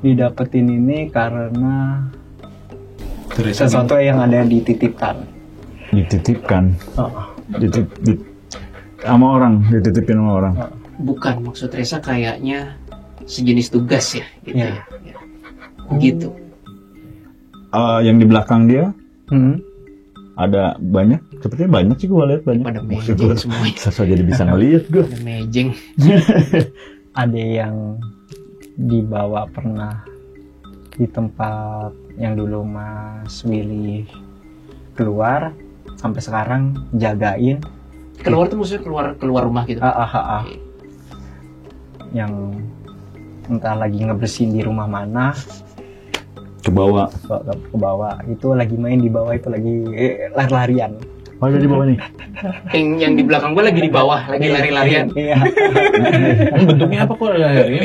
didapetin ini karena sesuatu yang ada dititipkan. Sama orang, dititipin sama orang. Bukan, maksud Reza kayaknya sejenis tugas ya, gitu ya. Gitu. Yang di belakang dia ada banyak, sepertinya banyak sih gue lihat banyak. Pada mejeng semuanya. Saya jadi bisa ngelihat gue. Pada mejeng. Ada yang dibawa pernah di tempat yang dulu Mas Willy keluar, sampai sekarang jagain. Keluar tuh maksudnya keluar rumah gitu. Yang entah lagi ngebersihin di rumah mana, ke bawah itu lagi main di bawah, itu lagi lari-larian. Oh, ada di bawah nih. Yang di belakang gue lagi di bawah, lagi lari-larian. Iya. Bentuknya apa kok lari-larian?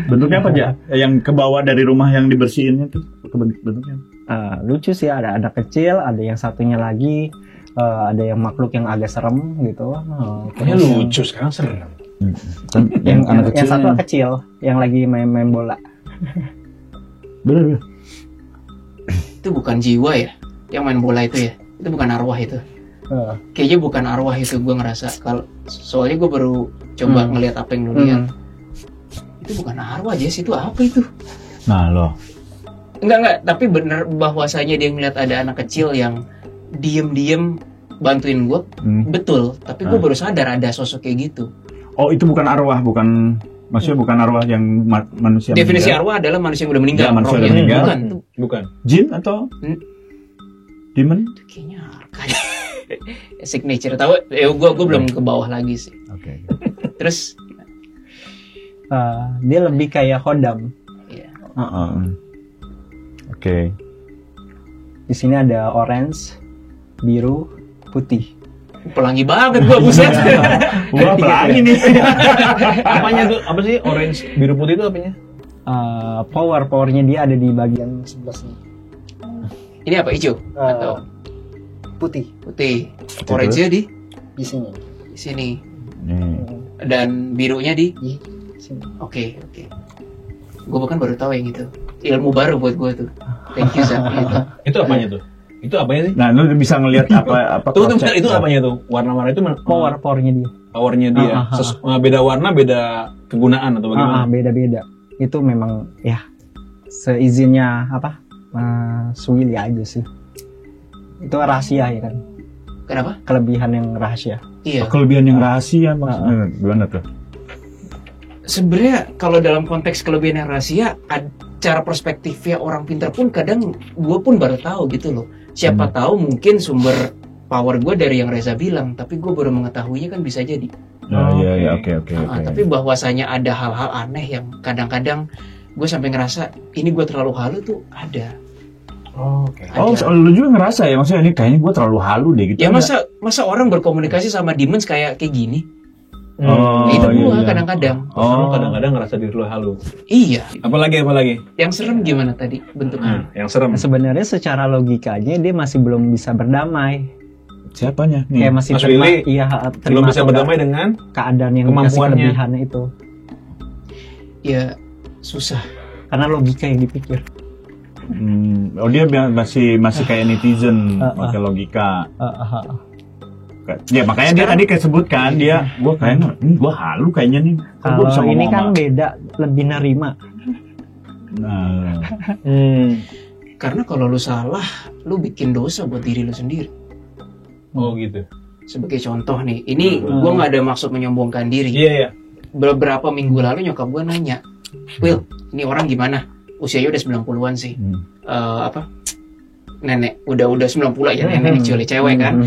Bentuknya apa aja? Yang ke bawah dari rumah yang dibersihinnya tuh bentuknya. Lucu sih, ada anak kecil, ada yang satunya lagi, ada yang makhluk yang agak serem gitu. Kayaknya lucu, sekarang serem. Yang satu kecil, yang lagi main bola. Bener. Itu bukan jiwa ya, yang main bola itu ya? Itu bukan arwah itu. Kayaknya bukan arwah itu, gue ngerasa. Soalnya gue baru coba ngelihat apa yang lu lihat. Itu bukan arwah aja sih, itu apa itu? Nah loh. Enggak, tapi bener bahwasanya dia ngeliat ada anak kecil yang diem-diem bantuin gue. Betul, tapi gue baru sadar ada sosok kayak gitu. Oh, itu bukan arwah, maksudnya bukan arwah yang manusia. Definisi meninggal. arwah adalah manusia yang udah meninggal. Ya, manusia udah meninggal. Bukan. Jin atau demon? Itu kayaknya arwah. Signature, tahu? Gue belum ke bawah lagi sih. Oke. Terus dia lebih kayak khodam. Iya. Oke. Di sini ada orange, biru, putih. Pelangi banget gue, buset. Wah, pelangi nih. Apanya tuh? Apa sih orange biru putih itu apanya? Powernya dia ada di bagian sebelah sini. Ini apa, hijau atau putih? Putih. Orange-nya di sini. Di sini. Nih. Dan birunya di Sini. Oke. Gue bahkan baru tahu yang itu. Ilmu baru buat gue tuh. Thank you, Zak. Itu apanya tuh? Itu apanya sih? Nah, lu bisa ngelihat apa Tuh, itu apanya tuh? Warna-warna itu Powernya dia. Powernya dia. Beda warna, beda kegunaan atau bagaimana? Beda-beda. Itu memang ya seizinnya apa? Willy aja sih. Itu rahasia ya kan. Kenapa? Kelebihan yang rahasia. Iya. Kelebihan yang rahasia maksudnya gimana tuh? Sebenarnya kalau dalam konteks kelebihan yang rahasia, cara perspektifnya orang pintar pun kadang gue pun baru tahu gitu loh. Siapa tahu mungkin sumber power gue dari yang Reza bilang, tapi gue baru mengetahuinya kan bisa jadi. Iya, oke. Tapi bahwasanya ada hal-hal aneh yang kadang-kadang gue sampai ngerasa ini gue terlalu halu tuh ada. Soal lu juga ngerasa ya, maksudnya ini kayaknya gue terlalu halu deh gitu. Ya masa orang berkomunikasi sama demons kayak gini? Itu gue kadang-kadang. Kadang-kadang ngerasa diri lu halu. Iya. Apalagi? Yang serem gimana tadi bentuknya? Yang serem. Sebenarnya secara logikanya dia masih belum bisa berdamai. Siapanya? Kayak masih Mas Willy belum bisa berdamai dengan keadaan yang dikasih kelebihannya itu. Ya susah. Karena logika yang dipikir. Dia masih kayak netizen pakai logika. Ya makanya dia tadi kesebutkan gue kayaknya gue halu kayaknya nih. Kalau ini kan beda, lebih nerima. Nah. Karena kalau lu salah, lu bikin dosa buat diri lu sendiri. Oh gitu. Sebagai contoh nih, ini gue nggak ada maksud menyombongkan diri. Iya. Beberapa minggu lalu nyokap gue nanya, Will, ini orang gimana? Usianya udah 90-an sih. Nenek, udah 90 ya, nenek kecil cewek kan.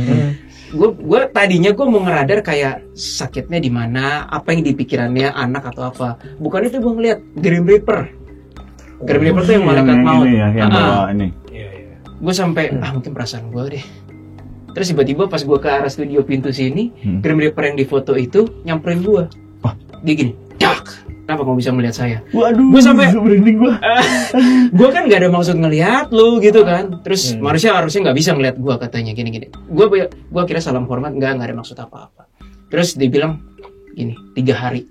Gue tadinya gue mau ngeradar kayak sakitnya di mana, apa yang di pikirannya anak atau apa. Bukan itu gue ngeliat Grim Reaper. Grim Reaper tuh yang malaikat maut. Yang bawa ini. Gue sampai mungkin perasaan gue deh. Terus tiba-tiba pas gue ke arah studio pintu sini, Grim Reaper yang di foto itu nyamperin gue. Dia gini, dak. Kenapa kamu bisa melihat saya? Waduh, gue sampai merinding gue. Gue kan nggak ada maksud ngelihat lu gitu kan. Terus manusia harusnya nggak bisa ngelihat gue katanya gini. Gue kira salam hormat, nggak ada maksud apa-apa. Terus dia bilang gini, 3 hari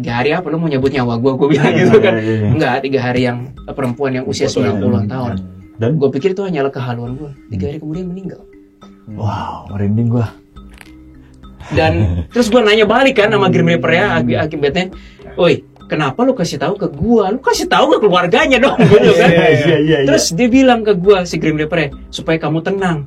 hari apa lu mau nyebut nyawa gue bilang gitu kan. Enggak, 3 hari yang perempuan yang usia 90-an tahun. Dan gue pikir itu hanyalah kehaluan gue. 3 hari kemudian meninggal. Wow, merinding gue. Dan terus gue nanya balik kan sama Grim Reaper ya, akibatnya, "Woi, kenapa lu kasih tahu ke gua? Lu kasih tahu ke keluarganya dong," gitu kan. Terus dia bilang ke gua si Grim Reaper, "Supaya kamu tenang."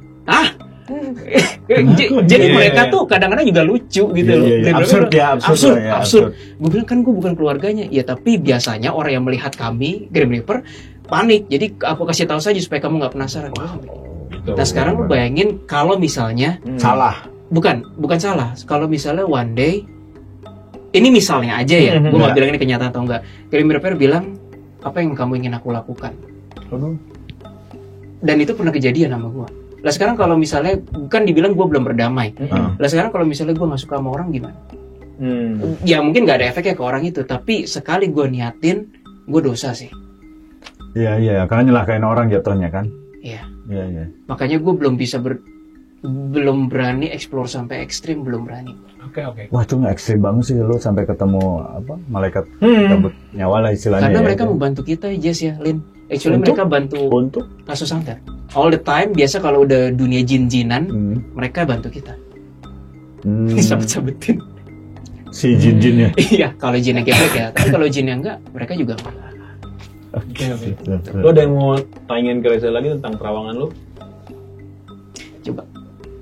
Jadi mereka tuh kadang-kadang juga lucu gitu loh. Absurd. Gue bilang kan gue bukan keluarganya. Ya tapi biasanya orang yang melihat kami Grim Reaper panik. Jadi aku kasih tahu saja supaya kamu nggak penasaran. Gitu. Nah sekarang lu bayangin kalau misalnya salah. Bukan salah. Kalau misalnya one day, ini misalnya aja ya, gue nggak bilang ini kenyataan atau enggak. Grim Reaper bilang, apa yang kamu ingin aku lakukan? Dan itu pernah kejadian sama gue. Lah sekarang kalau misalnya, kan dibilang gue belum berdamai. Lah sekarang kalau misalnya gue nggak suka sama orang gimana? Ya mungkin nggak ada efeknya ke orang itu, tapi sekali gue niatin, gue dosa sih. Iya, karena nyelakain orang jatuhnya kan. Iya. Makanya gue belum berani explore sampai ekstrim, belum berani. Oke. Wah itu nggak ekstrim banget sih lo sampai ketemu malaikat cabut nyawa lah istilahnya. Karena mereka membantu kita, Jess ya, Lin. Actually mereka bantu kasus santet. All the time, biasa kalau udah dunia jin-jinan, mereka bantu kita. Disabet-sabetin. Si jin-jinnya? Iya, kalau jinnya geblek ya. Tapi kalau jinnya enggak, mereka juga enggak. Oke. Lo ada yang mau tanyain ke Reza lagi tentang terawangan lo? Coba.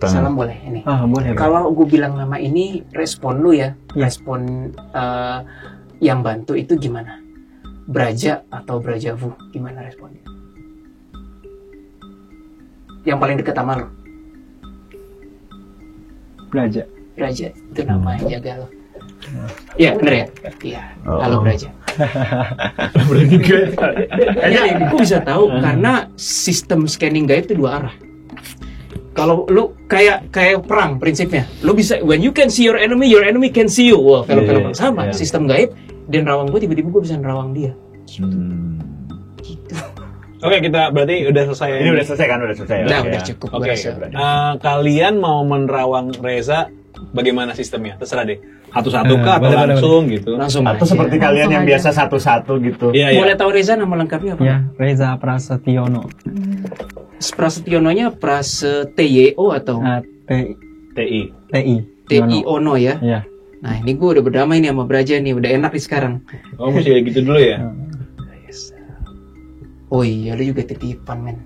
Salam boleh ini. Boleh. Kalau gue bilang nama ini, respon lu ya. Respon yang bantu itu gimana? Braja atau Brajavu? Gimana responnya? Yang paling dekat sama lo? Braja itu nama yang jaga lo. Iya bener ya? Iya. Halo Braja. Gue bisa tahu karena sistem scanning gaib itu 2 arah. Kalau lu kayak perang prinsipnya, lu bisa when you can see your enemy can see you. Wah, film-film sama sistem gaib. Dan rawang gue tiba-tiba gue bisa nerawang dia. Gitu. Oke, kita berarti udah selesai. Ini udah selesai kan? Udah cukup. Oke. Kalian mau menerawang Reza, bagaimana sistemnya? Terserah deh. Satu-satu kah atau langsung gitu? Langsung. Atau seperti kalian yang biasa satu-satu gitu. Boleh tahu Reza nama lengkapnya apa? Ya, Reza Prasetyono. Prasetyononya Prasetyo atau TI Ono ya? Iya. Nah ini gue udah berdamai nih sama Braja nih, udah enak nih sekarang. Oh mesti kayak gitu dulu ya? Oh iya, lu juga titipan men.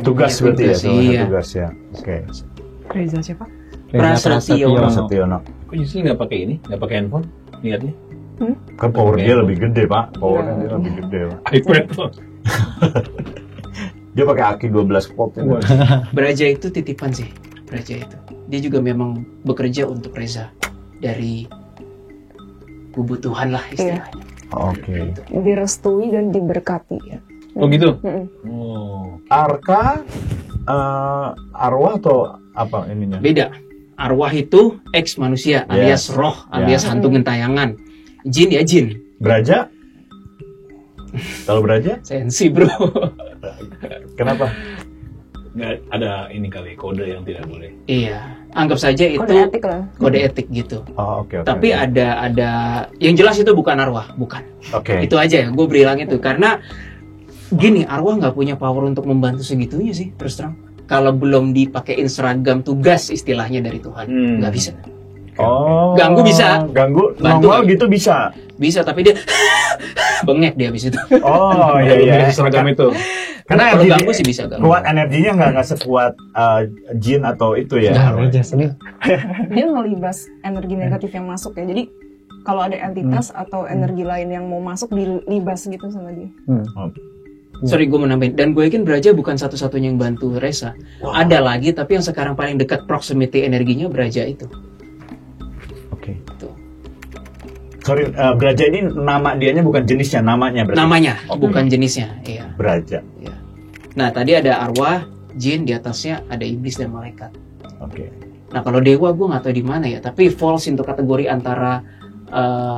Tugas berarti ya? Iya. Tugas ya, oke. Reza siapa? Prasetyono. Kok justru nggak pakai ini? Nggak pakai handphone? Lihatnya? Kan power dia lebih gede pak. Powernya dia lebih gede pak. iPad tuh. Dia pakai aki 12 volt. Braja itu titipan sih. Braja itu. Dia juga memang bekerja untuk Reza dari kebutuhan lah istilahnya. Oke. Direstui dan diberkati ya. Oh gitu? Arka arwah atau apa ininya? Beda. Arwah itu ex manusia alias roh alias hantu gentayangan. Jin ya jin. Braja? Kalau Braja? Sensi bro. Kenapa? Nggak ada ini kali kode yang tidak boleh. Iya, anggap saja itu kode etik gitu. Oh, oke. Tapi ada yang jelas itu bukan arwah, bukan. Oke. Itu aja gue bilang itu karena gini, arwah nggak punya power untuk membantu segitunya sih, terus terang. Kalau belum dipakein seragam tugas istilahnya dari Tuhan, nggak bisa. Oh. Ganggu bisa. Ganggu. Bantu normal gitu bisa. Bisa, tapi dia bengek dia habis itu. Oh iya. Seragam itu. Karena kalau ganggu sih bisa ganggu. Kuat energinya nggak sekuat jin atau itu ya. Dia ngelibas energi negatif yang masuk ya. Jadi kalau ada entitas atau energi lain yang mau masuk dilibas gitu sama dia. Sorry gue mau nambahin. Dan gue yakin Braja bukan satu-satunya yang bantu Reza. Ada lagi, tapi yang sekarang paling dekat proximity energinya Braja itu. Oke. Sorry, Braja ini nama dianya bukan jenisnya, namanya berarti? Namanya, bukan jenisnya. Iya. Braja. Iya. Nah, tadi ada arwah, jin, di atasnya ada iblis dan malaikat. Oke. Nah, kalau dewa gue nggak tahu di mana ya, tapi falls untuk kategori antara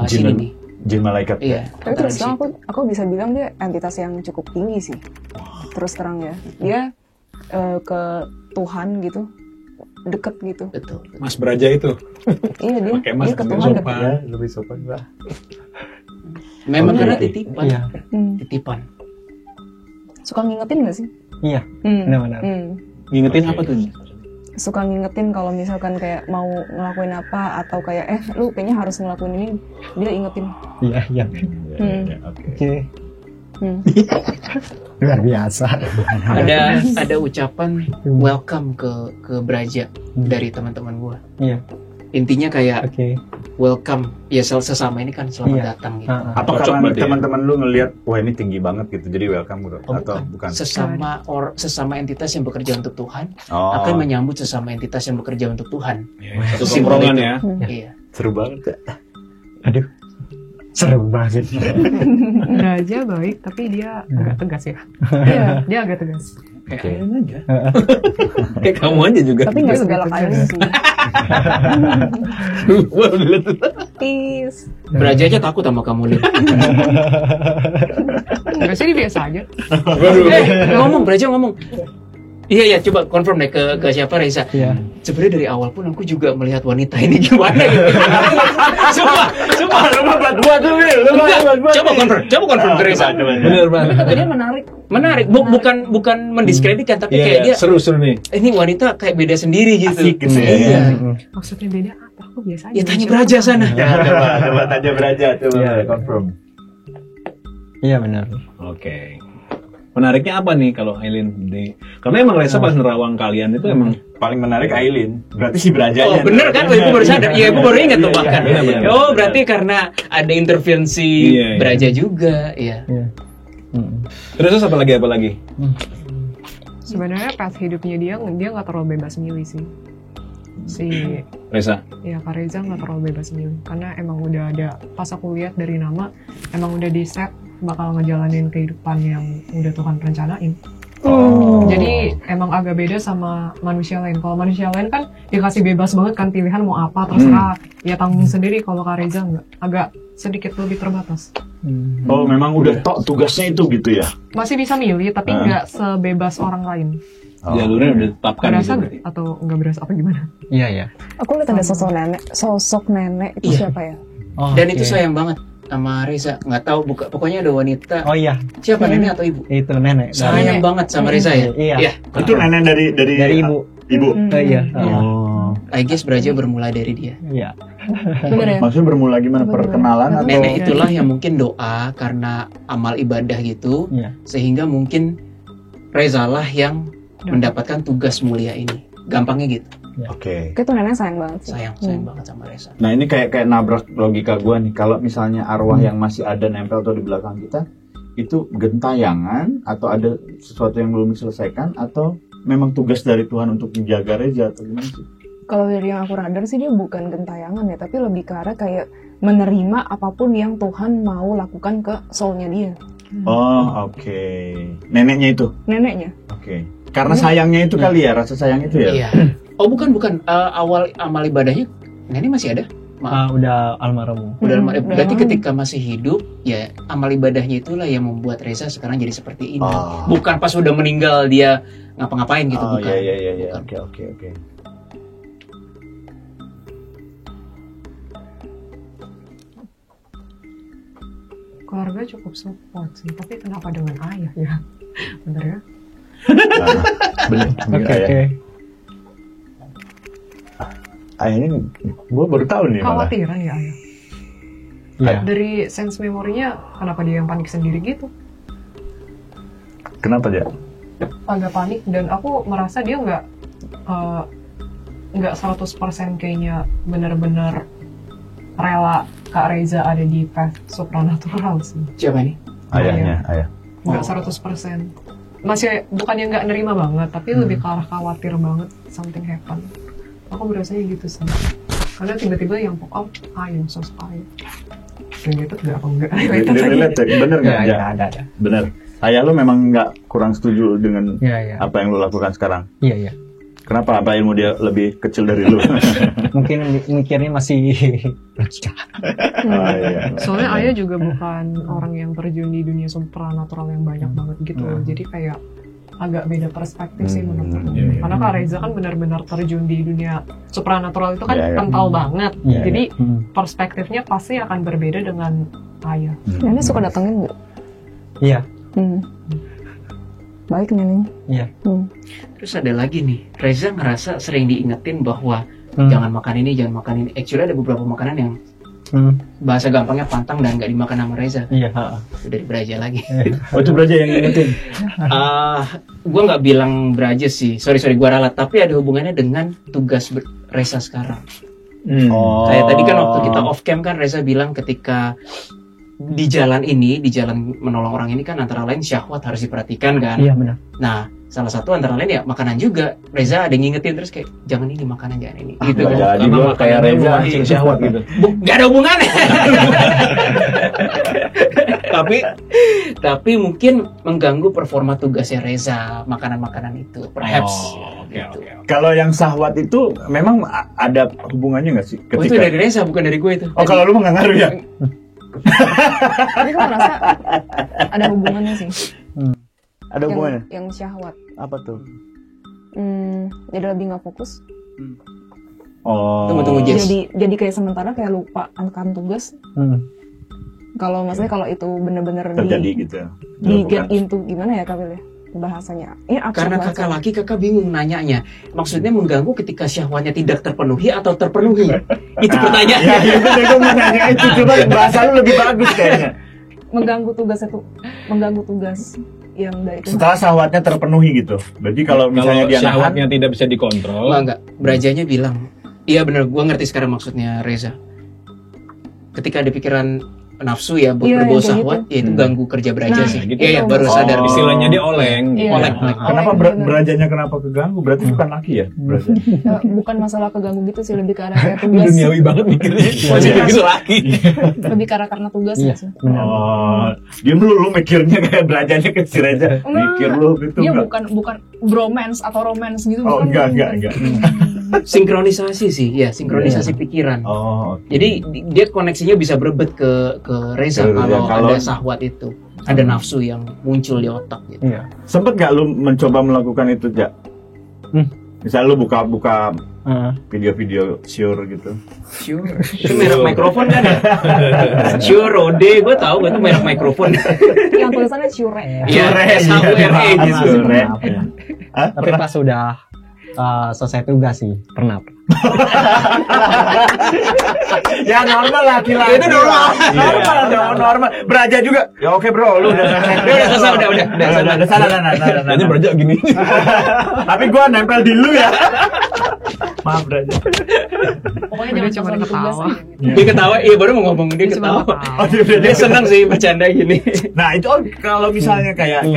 sini nih. Jin malaikat. Iya. Tapi terus terang aku bisa bilang dia entitas yang cukup tinggi sih. Terus terang ya. Dia ke Tuhan gitu. deket gitu. Betul. Mas Braja itu. Iya dia. Pakai mas Dia ke lebih Tuhan sopan. deket. Ya, lebih sopan lah. Memang Oke. karena titipan. Iya. Titipan. Suka ngingetin nggak sih? Iya, benar-benar. Ngingetin Oke. apa tuh? Suka ngingetin kalau misalkan kayak mau ngelakuin apa atau kayak lu kayaknya harus ngelakuin ini, dia ingetin. Iya, iya. Ya, oke. Oke. Luar biasa. Ada ucapan welcome ke Braja dari teman-teman gua. Iya. Intinya kayak Oke. welcome ya sesama ini kan selamat Iya. datang gitu. Apa Cocok karena berarti ya? teman-teman lu ngelihat wah ini tinggi banget gitu jadi welcome gitu Oh, atau bukan? Sesama entitas yang bekerja untuk Tuhan Oh, akan menyambut sesama entitas yang bekerja untuk Tuhan. Satu tongkrongan ya. Iya. seru banget ya. Aduh. Seru banget. Braja baik, tapi dia agak tegas ya. Iya. Dia agak tegas. Kayak Aileen aja. Kayak kamu aja juga. Tapi nggak segalak Dia Aileen sih. Peace. Braja aja takut sama kamu nih. Enggak sih, dia biasa aja. Ngomong Braja ngomong. Iya coba confirm deh ke siapa Reza. Iya. Sebenarnya dari awal pun aku juga melihat wanita ini gimana gitu. Coba confirm ke Reza. Bener banget. Dia menarik. Menarik, bukan mendiskreditkan tapi kayak dia seru nih. ini wanita kayak beda sendiri gitu. Asik gitu ya. Iya. Maksudnya beda apa? Aku biasa aja. Ya tanya Braja sana. Ya, coba tanya Braja coba Iya. confirm. Iya benar. Oke. Menariknya apa nih kalau Aileen karena emang Reza pas nerawang kalian itu emang Paling menarik Aileen. Berarti si Braja. Oh bener kan? Oh, ibu baru sadar. Iya ibu baru ingat tuh bahkan. benar. Oh berarti karena ada intervensi Iya. Braja juga. Iya. Iya. terus apa lagi? Sebenarnya pas hidupnya dia nggak terlalu bebas milih sih. Si Reza. ya Kak Reza nggak terlalu bebas milih karena emang udah ada, pas aku lihat dari nama emang udah di set bakal ngejalanin kehidupan yang udah Tuhan rencanain. Jadi emang agak beda sama manusia lain. Kalau manusia lain kan dikasih bebas banget kan pilihan mau apa terserah, ya tanggung sendiri. Kalau Kak Reza nggak, agak sedikit lebih terbatas. Oh memang udah tok tugasnya itu gitu ya. Masih bisa milih tapi nggak sebebas orang lain. Jalurnya udah ditetapkan Berasa gitu nggak? berarti. Atau nggak berasa apa gimana? Iya, iya. Aku lihat ada sosok nenek itu Iya. siapa ya? Oh, Dan oke. itu sayang banget sama Reza. Nggak tahu pokoknya ada wanita. Oh iya, Siapa nenek atau ibu? itu nenek. Sayang banget sama Reza ya. Iya. Itu nenek dari Dari ibu. Ibu. Iya. Oh. I guess Braja bermula dari dia. Iya. Bener ya? Maksudnya bermula gimana perkenalan atau? Nenek itulah yang mungkin doa karena amal ibadah gitu, Iya. sehingga mungkin Reza lah yang mendapatkan tugas mulia ini. Gampangnya gitu. Oke. Kayak tuh nenek sayang banget sih. Sayang banget sama Reza. Nah ini kayak nabrak logika gua nih. Kalau misalnya arwah yang masih ada nempel atau di belakang kita itu gentayangan atau ada sesuatu yang belum diselesaikan atau memang tugas dari Tuhan untuk menjaga Reza atau gimana sih? Kalau dari yang aku radar sih dia bukan gentayangan ya, tapi lebih ke arah kayak menerima apapun yang Tuhan mau lakukan ke soulnya dia. Oh oke. Neneknya itu. Neneknya. Oke. Karena sayangnya itu kali ya, rasa sayang itu ya. Iya. Oh bukan. Awal amal ibadahnya nenek masih ada. Maaf. Udah almarhum. Berarti almarhum. ketika masih hidup, ya amal ibadahnya itulah yang membuat Reza sekarang jadi seperti ini. Oh. Bukan pas udah meninggal dia ngapa-ngapain gitu, Oh bukan. iya. Bukan. Oke. Keluarga cukup support sih, tapi kenapa dengan ayah ya? Bener ya? Bener. Oke, oke. Ayah ini gue baru tahu nih malah. Khawatiran ya ayah. Iya. Dari sense memorinya, kenapa dia yang panik sendiri gitu? Kenapa dia? Agak panik, dan aku merasa dia nggak 100% kayaknya benar-benar rela Kak Reza ada di path supranatural sih. Siapa nih? Ayahnya, ayah. Nggak 100%. Masih bukannya nggak nerima banget, tapi lebih ke arah khawatir banget something happen. Aku berasanya gitu sih. Karena tiba-tiba yang pop up, ayah, sosok ayah. Related nggak apa enggak? Related, bener nggak? Iya, Ja? ada. Bener. Ayah lu memang nggak kurang setuju dengan Iya. apa yang lu lakukan sekarang. Iya. Kenapa? Apa ilmu dia lebih kecil dari lu? Mungkin mikirnya masih Oh, iya. Soalnya ayah juga bukan orang yang terjun di dunia supranatural yang banyak banget gitu. Jadi kayak agak beda perspektif sih menurut aku. Karena Kak Reza kan benar-benar terjun di dunia supranatural itu kan kental banget. Jadi perspektifnya pasti akan berbeda dengan Ayah. Nenek suka datengin nggak? Iya. Baik neneknya. Iya. Terus ada lagi nih, Reza ngerasa sering diingetin bahwa jangan makan ini, jangan makan ini. Actually ada beberapa makanan yang bahasa gampangnya pantang dan nggak dimakan sama Reza. Iya. Itu dari Braja lagi. Oh itu Braja yang ingetin. Gue nggak bilang Braja sih, sorry gue ralat. Tapi ada hubungannya dengan tugas Reza sekarang. Kayak tadi kan waktu kita off cam kan Reza bilang ketika di jalan menolong orang ini kan antara lain syahwat harus diperhatikan kan. Iya benar. Nah salah satu antara lain ya makanan juga. Reza ada yang ngingetin terus kayak jangan ini makanan, jangan ini gitu kan. Jadi gue kayak Reza syahwat gitu. Gak ada hubungannya. tapi mungkin mengganggu performa tugasnya Reza makanan-makanan itu perhaps. Gitu. Kalau yang syahwat itu memang ada hubungannya nggak sih? Itu dari Reza bukan dari gue itu. Oh kalau lu nggak ngaruh ya? Tapi gue merasa ada hubungannya sih. Ada hubungannya? Yang syahwat. Apa tuh? Jadi lebih nggak fokus. Tunggu Jess. Jadi kayak sementara kayak lupa akan tugas. Kalau maksudnya kalau itu benar-benar terjadi gitu. Di get into gimana ya Kak Wil ya? Bahasanya. Karena kakak laki kakak bingung nanyanya. Maksudnya mengganggu ketika syahwatnya tidak terpenuhi atau terpenuhi. Itu pertanyaan. Ya itu gue mau nanya itu. Coba bahasa lu lebih bagus kayaknya. Mengganggu tugas yang dari itu. Setelah syahwatnya terpenuhi gitu. Berarti kalau misalnya dia syahwatnya tidak bisa dikontrol. Enggak. Brajanya bilang, iya benar, gue ngerti sekarang maksudnya Reza. Ketika ada pikiran nafsu ya berbau syahwat, ya itu ganggu kerja Braja sih. Gitu. Iya, baru sadar. Istilahnya dia oleng. Oleng. Kenapa Brajanya kenapa keganggu? Berarti bukan laki ya? Bukan masalah keganggu gitu sih, lebih ke arah kayak tugas. Duniawi banget mikirnya. Wajib gitu laki. Lebih ke arah karena tugas Iya. sih. Diam lu mikirnya kayak Brajanya ke si Reza. Mikir lu gitu. Iya bukan bromance atau romance gitu. Oh enggak. Sinkronisasi sih, ya sinkronisasi pikiran. Jadi dia koneksinya bisa berebet ke Reza kalau ada syahwat itu, ada nafsu yang muncul di otak gitu. Iya. Sempet gak lu mencoba melakukan itu, Jak? Misal lu buka video-video Shure gitu. Sure. Itu merek mikrofon kan ya? Shure, Rode, gue tahu itu merek mikrofon. Yang tulisannya Shure. Iya, SHURE gitu. Tapi pas sudah selesai tugas sih pernah. Ya normal lah, laki-laki. Itu normal. Normal. Braja juga. Ya oke bro, lu udah selesai. Udah salah. Hanya Braja gini. Tapi gua nempel di lu ya. Maaf Braja. Pokoknya jangan cuma ketawa. Dia ketawa, iya baru mau ngomong dia ketawa. Dia senang sih bercanda gini. Nah itu kalau misalnya kayak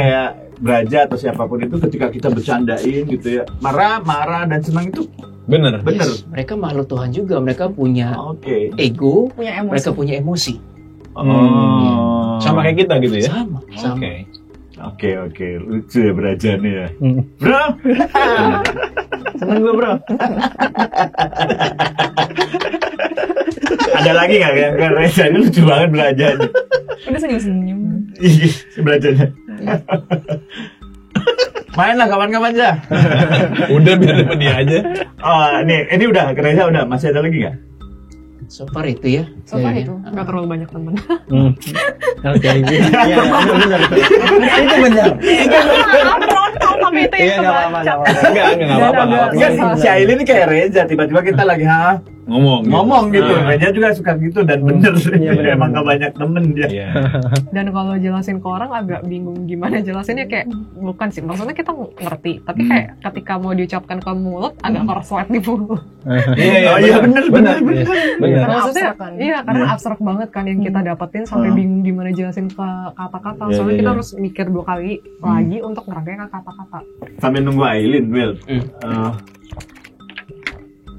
Braja atau siapapun itu ketika kita bercandain gitu ya, marah dan senang itu bener. Yes, mereka makhluk Tuhan juga, mereka punya ego, punya emosi. mereka punya emosi. Sama kayak kita gitu ya? Sama. Oke, lucu ya Braja nih ya. Bro, seneng gue bro. Ada lagi nggak yang kan Reza ini lucu banget Braja nih. Udah senyum. Iya, si Brajanya. Main lah kawan-kawan aja. Udah biar dapat dia aja. Ini udah, Reza udah. Masih ada lagi nggak? So far itu ya. So far itu. Nggak terlalu banyak teman. Oke. Iya, benar. Itu benar. Tapi itu yang kebaca. Enggak, si Aileen ini kayak Reza. Tiba-tiba kita lagi ngomong gitu. Reza juga suka gitu dan bener. Emang gak banyak temen dia. Dan kalau jelasin ke orang agak bingung gimana jelasinnya, kayak bukan sih, maksudnya kita ngerti, tapi kayak ketika mau diucapkan ke mulut agak korslet di mulut. Iya bener. Maksudnya iya karena abstrak banget kan yang kita dapetin sampai bingung gimana jelasin ke kata-kata. Soalnya kita harus mikir 2 kali lagi untuk ngerangkai kata-kata. Sambil nunggu Aileen, Will.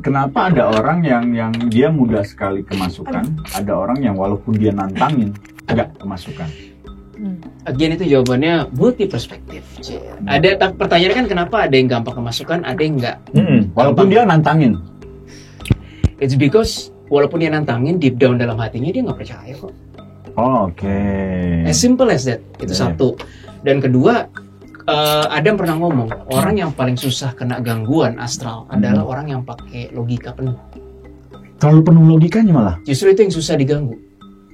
Kenapa ada orang yang dia mudah sekali kemasukan, ada orang yang walaupun dia nantangin agak kemasukan? Again itu jawabannya multi perspektif. Ada pertanyaan kan kenapa ada yang gampang kemasukan, ada yang enggak. Walaupun dia nantangin. It's because walaupun dia nantangin, deep down dalam hatinya dia nggak percaya kok. Oke. As simple as that. Itu satu. Dan kedua, Adam pernah ngomong, orang yang paling susah kena gangguan astral adalah orang yang pakai logika penuh. Terlalu penuh logikanya malah. Justru itu yang susah diganggu.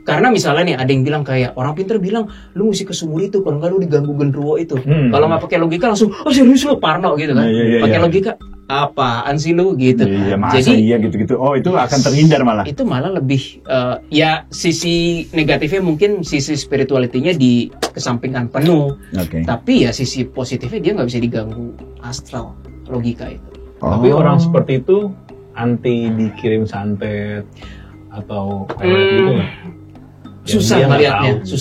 Karena misalnya nih ada yang bilang kayak orang pintar bilang lu mesti ke sumur itu kalau nggak lu diganggu genderuwo itu. Kalau nggak pakai logika langsung oh serius lu parno gitu kan. Pakai logika apaan sih lu gitu. Jadi iya gitu-gitu. Oh itu akan terhindar malah. Itu malah lebih ya sisi negatifnya mungkin sisi spiritualitinya dikesampingkan penuh. Tapi ya sisi positifnya dia nggak bisa diganggu astral logika itu. Tapi orang seperti itu anti dikirim santet atau gitu nggak? Susah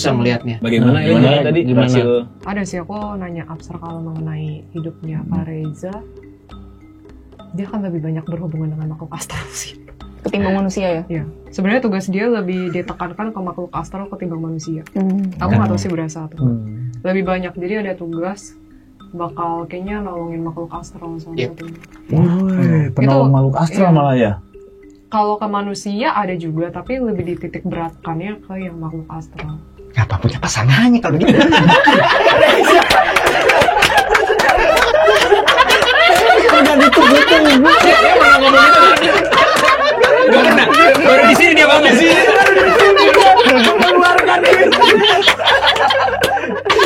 melihatnya. Bagaimana ya tadi berhasil? Ada sih aku nanya Absar kalau mengenai hidupnya Pak Reza. Dia kan lebih banyak berhubungan dengan makhluk astral sih. Ketimbang manusia ya? Iya. Sebenarnya tugas dia lebih ditekankan ke makhluk astral ketimbang manusia. Aku nggak tahu sih berasa tuh. Lebih banyak. Jadi ada tugas bakal kayaknya nolongin makhluk astral salah satunya. Penolong makhluk astral malah ya? Kalau ke manusia ada juga, tapi lebih dititik beratkannya ke yang makhluk astral. Apa punya pasangannya kalau gitu? Udah ditunggu-tunggu. Dia malah ngomong itu. Gak kena. Baru di sini dia ngomong sih. Mengeluarkan diri.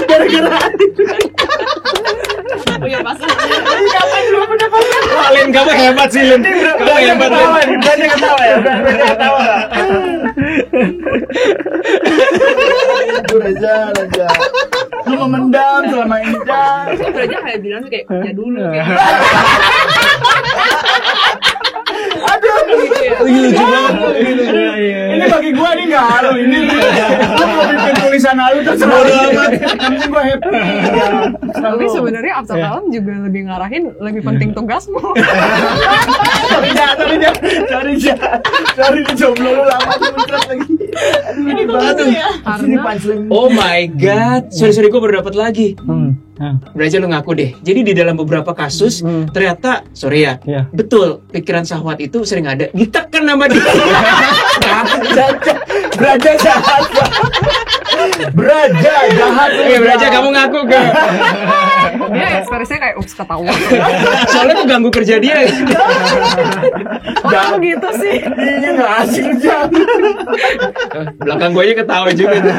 Gara-gara Punya pasangan. kapan lu punya pasangan? Lin, kamu hebat sih, Lin. Kamu hebat, Lin. Banyak ketawa ya? Banyak ketawa gak? Raja. Lu memendam selama ini, Jan. Raja kayak bilang tuh kayak ya dulu kayak. Aduh, Lucu banget. ini bagi gua nih nggak halu ini. Lu mau bikin tulisan halu terserah. Nanti gua happy. Tapi sebenarnya Absar Alam juga lebih ngarahin lebih penting tugasmu. Sorry jomblo lu lama muncrat lagi. Ini banget ya. Ini punchline. Oh my god. Sorry gue baru dapat lagi. Belajar lu ngaku deh. Jadi di dalam beberapa kasus ternyata sorry ya. Betul, pikiran syahwat itu sering ada. Ditekan nama dia. Beraja jahat. Oke, Beraja kamu ngaku ke. Dia ekspresinya kayak ups ketawa. Soalnya tuh ganggu kerja dia. Oh gitu sih. Ini nggak asik Jan. Belakang gue aja ketawa juga tuh.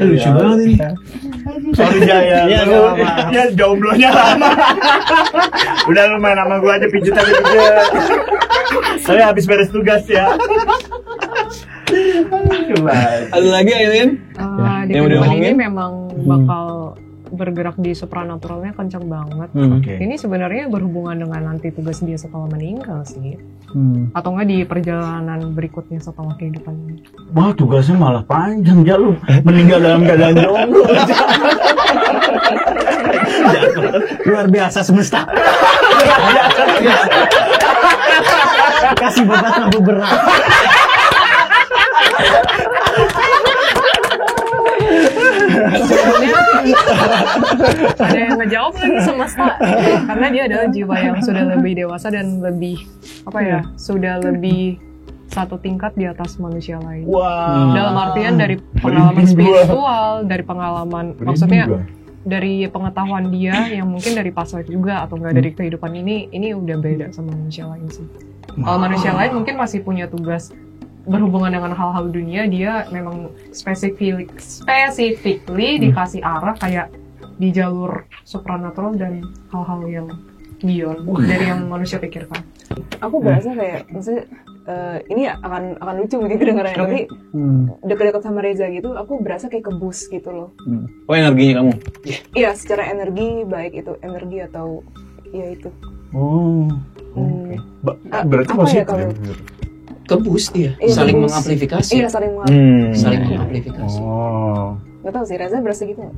Lucu banget ini. Sorry Jaya. Ya jomblonya lama. Udah lu main sama gua aja pijit. Saya habis beres tugas ya. Ada lagi Aileen? Di kehidupan ini memang bakal bergerak di supranaturalnya kencang banget. Ini sebenarnya berhubungan dengan nanti tugas dia setelah meninggal sih. Atau enggak di perjalanan berikutnya setelah kehidupan ini. Wah tugasnya malah panjang ya lu. Meninggal dalam keadaan jomblo. Luar biasa semesta. Kasih beban terlalu berat. Ada yang ngejawab lagi semesta karena dia adalah jiwa yang sudah lebih dewasa dan lebih sudah lebih satu tingkat di atas manusia lain. Dalam artian dari pengalaman spiritual, dari pengalaman maksudnya dari pengetahuan dia yang mungkin dari past life juga atau enggak dari kehidupan ini udah beda sama manusia lain sih. Kalau manusia lain mungkin masih punya tugas berhubungan dengan hal-hal dunia, dia memang specifically dikasih arah kayak di jalur supranatural dan hal-hal yang beyond dari yang manusia pikirkan. Aku berasa kayak maksudnya ini akan lucu mungkin kedengarannya, tapi dekat-dekat sama Reza gitu, aku berasa kayak kebus gitu loh. Oh energinya kamu? Iya, secara energi baik itu energi atau ya itu. Berarti positif. Kebus dia, saling mengamplifikasi. Iya, saling mengamplifikasi. Nggak tahu sih, Reza berasa gitu nggak?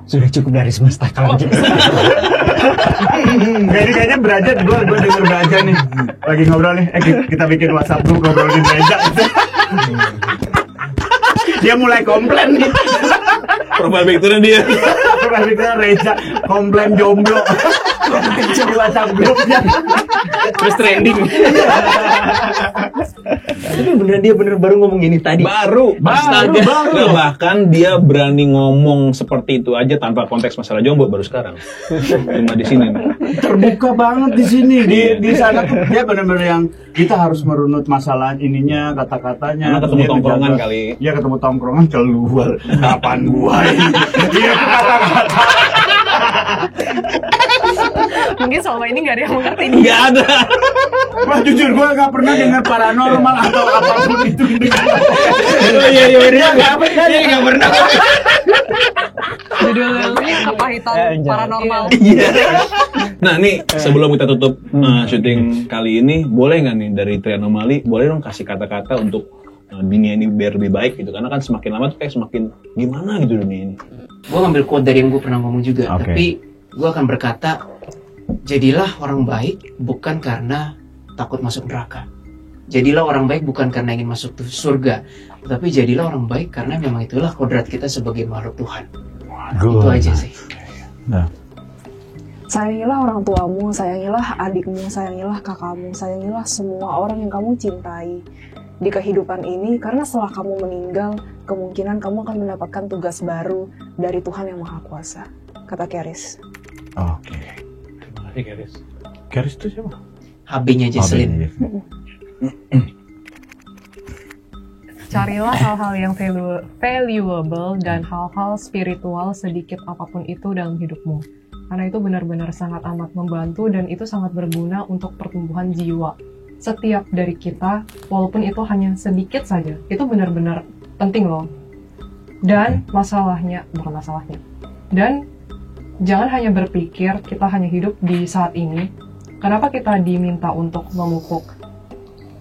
Sudah cukup dari semesta kalau gitu. Kayaknya Beraja, gue denger Beraja nih lagi ngobrol nih. Kita bikin WhatsApp group ngobrolin Reza. Dia mulai komplain nih. Profile picture dia. Profile picture Reza komplain jomblo. Di WhatsApp grupnya. Terus trending. Tapi beneran dia baru ngomong ini tadi. Baru. Nggak, bahkan dia berani ngomong seperti itu aja tanpa konteks masalah jomblo baru sekarang. Cuma di sini nih. Terbuka banget di sini. Di sana tuh dia benar-benar yang kita harus merunut masalah ininya, kata-katanya. Karena ketemu tongkrongan kali. Iya, ketemu tongkrongan keluar. Kapan gua ini? Iya, kata-kata. Mungkin selama ini nggak ada yang mengerti nih. Nggak ada. Wah, jujur gua nggak pernah dengar paranormal atau apapun itu. Iya, nggak pernah. Judulnya kepahitan paranormal. Nah, nih sebelum kita tutup syuting kali ini, boleh nggak nih dari Trianomali, boleh dong kasih kata-kata untuk dunia ini biar lebih baik gitu, karena kan semakin lama tuh kayak semakin gimana gitu dunia ini. Gue ngambil quote dari yang gue pernah ngomong juga, tapi gue akan berkata, jadilah orang baik bukan karena takut masuk neraka. Jadilah orang baik bukan karena ingin masuk surga, tapi jadilah orang baik karena memang itulah kodrat kita sebagai makhluk Tuhan. Itu aja sih. Nah. Sayangilah orang tuamu, sayangilah adikmu, sayangilah kakakmu, sayangilah semua orang yang kamu cintai di kehidupan ini, karena setelah kamu meninggal, kemungkinan kamu akan mendapatkan tugas baru dari Tuhan yang Maha Kuasa. Kata Keris. Oke. Terima kasih Keris. Keris itu siapa? HB-nya Jesslyn. Carilah hal-hal yang valuable dan hal-hal spiritual sedikit apapun itu dalam hidupmu. Karena itu benar-benar sangat amat membantu dan itu sangat berguna untuk pertumbuhan jiwa. Setiap dari kita, walaupun itu hanya sedikit saja, itu benar-benar penting loh. Dan dan jangan hanya berpikir kita hanya hidup di saat ini. Kenapa kita diminta untuk memupuk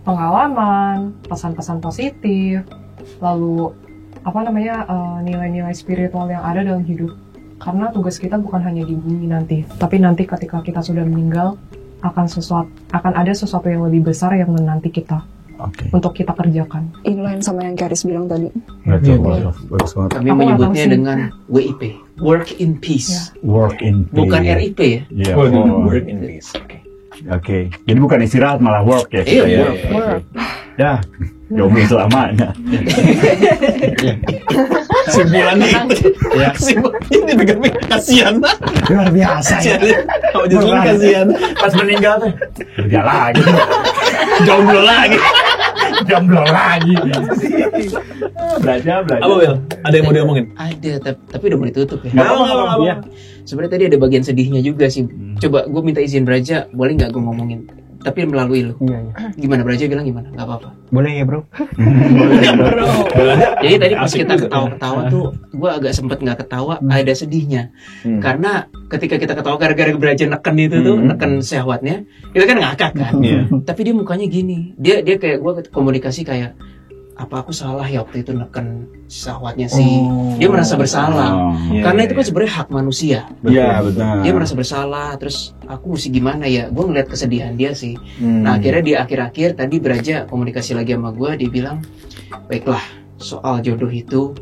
pengalaman, pesan-pesan positif, lalu nilai-nilai spiritual yang ada dalam hidup. Karena tugas kita bukan hanya di bumi nanti, tapi nanti ketika kita sudah meninggal akan ada sesuatu yang lebih besar yang menanti kita untuk kita kerjakan. Inline sama yang Keris bilang tadi. Bagus banget. Kami menyebutnya dengan WIP, Work in Peace. Work in peace. Bukan RIP ya? Iya. Work in peace. Oke. Jadi bukan istirahat malah work ya. Iya, Work. Dah. Jomblo selamanya. Simpulannya itu. Ya. Ini pegang-pegang kasihan. Luar biasa ya. Kalau Jesslyn kasihan. Pas meninggal tuh kerja lagi. Jomblo lagi. Jomblo lagi. Belajar. Apa Will? Ada yang mau diomongin? Ada, tapi udah mau ditutup ya. Nggak apa-apa. Sebenarnya tadi ada bagian sedihnya juga sih. Coba gue minta izin Braja, boleh nggak gue ngomongin? Tapi melalui lu. Iya. Gimana Braja bilang gimana? Nggak apa-apa. Boleh ya, Bro? Jadi tadi pas kita ketawa-ketawa tuh, gue agak sempet nggak ketawa, ada sedihnya. Karena ketika kita ketawa gara-gara Braja neken itu tuh, neken syahwatnya, itu kan ngakak kan. Tapi dia mukanya gini, dia kayak gue komunikasi kayak, apa aku salah ya waktu itu neken syahwatnya sih. Dia merasa bersalah. Karena itu kan sebenarnya hak manusia. Iya, betul. Dia merasa bersalah, terus aku mesti gimana ya? Gue ngeliat kesedihan dia sih. Nah akhirnya di akhir-akhir tadi Braja komunikasi lagi sama gue, dia bilang, baiklah soal jodoh itu,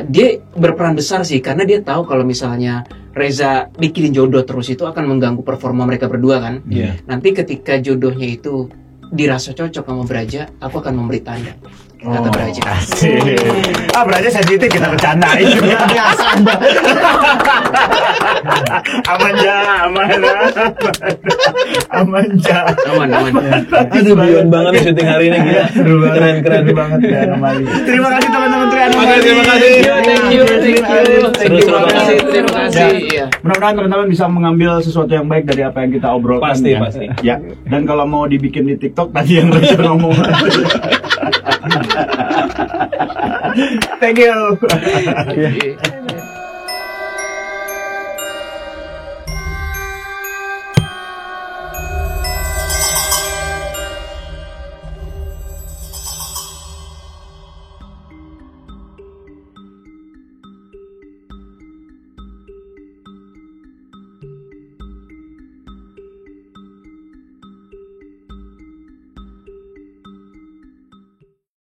dia berperan besar sih, karena dia tahu kalau misalnya Reza bikin jodoh terus itu akan mengganggu performa mereka berdua kan. Nanti ketika jodohnya itu dirasa cocok sama Braja, aku akan memberi tanda. Kata Braja. Asik. Braja sensitif, kita bercandain juga biasa. Aman. Aduh, beyond banget syuting hari ini gila. Keren banget ya Trianomali. Terima kasih teman-teman Trianomali. Terima kasih. Terima kasih. Mudah-mudahan teman-teman bisa mengambil sesuatu yang baik dari apa yang kita obrolkan. Pasti. Ya. Dan kalau mau dibikin di TikTok tadi yang Braja ngomong. Thank you.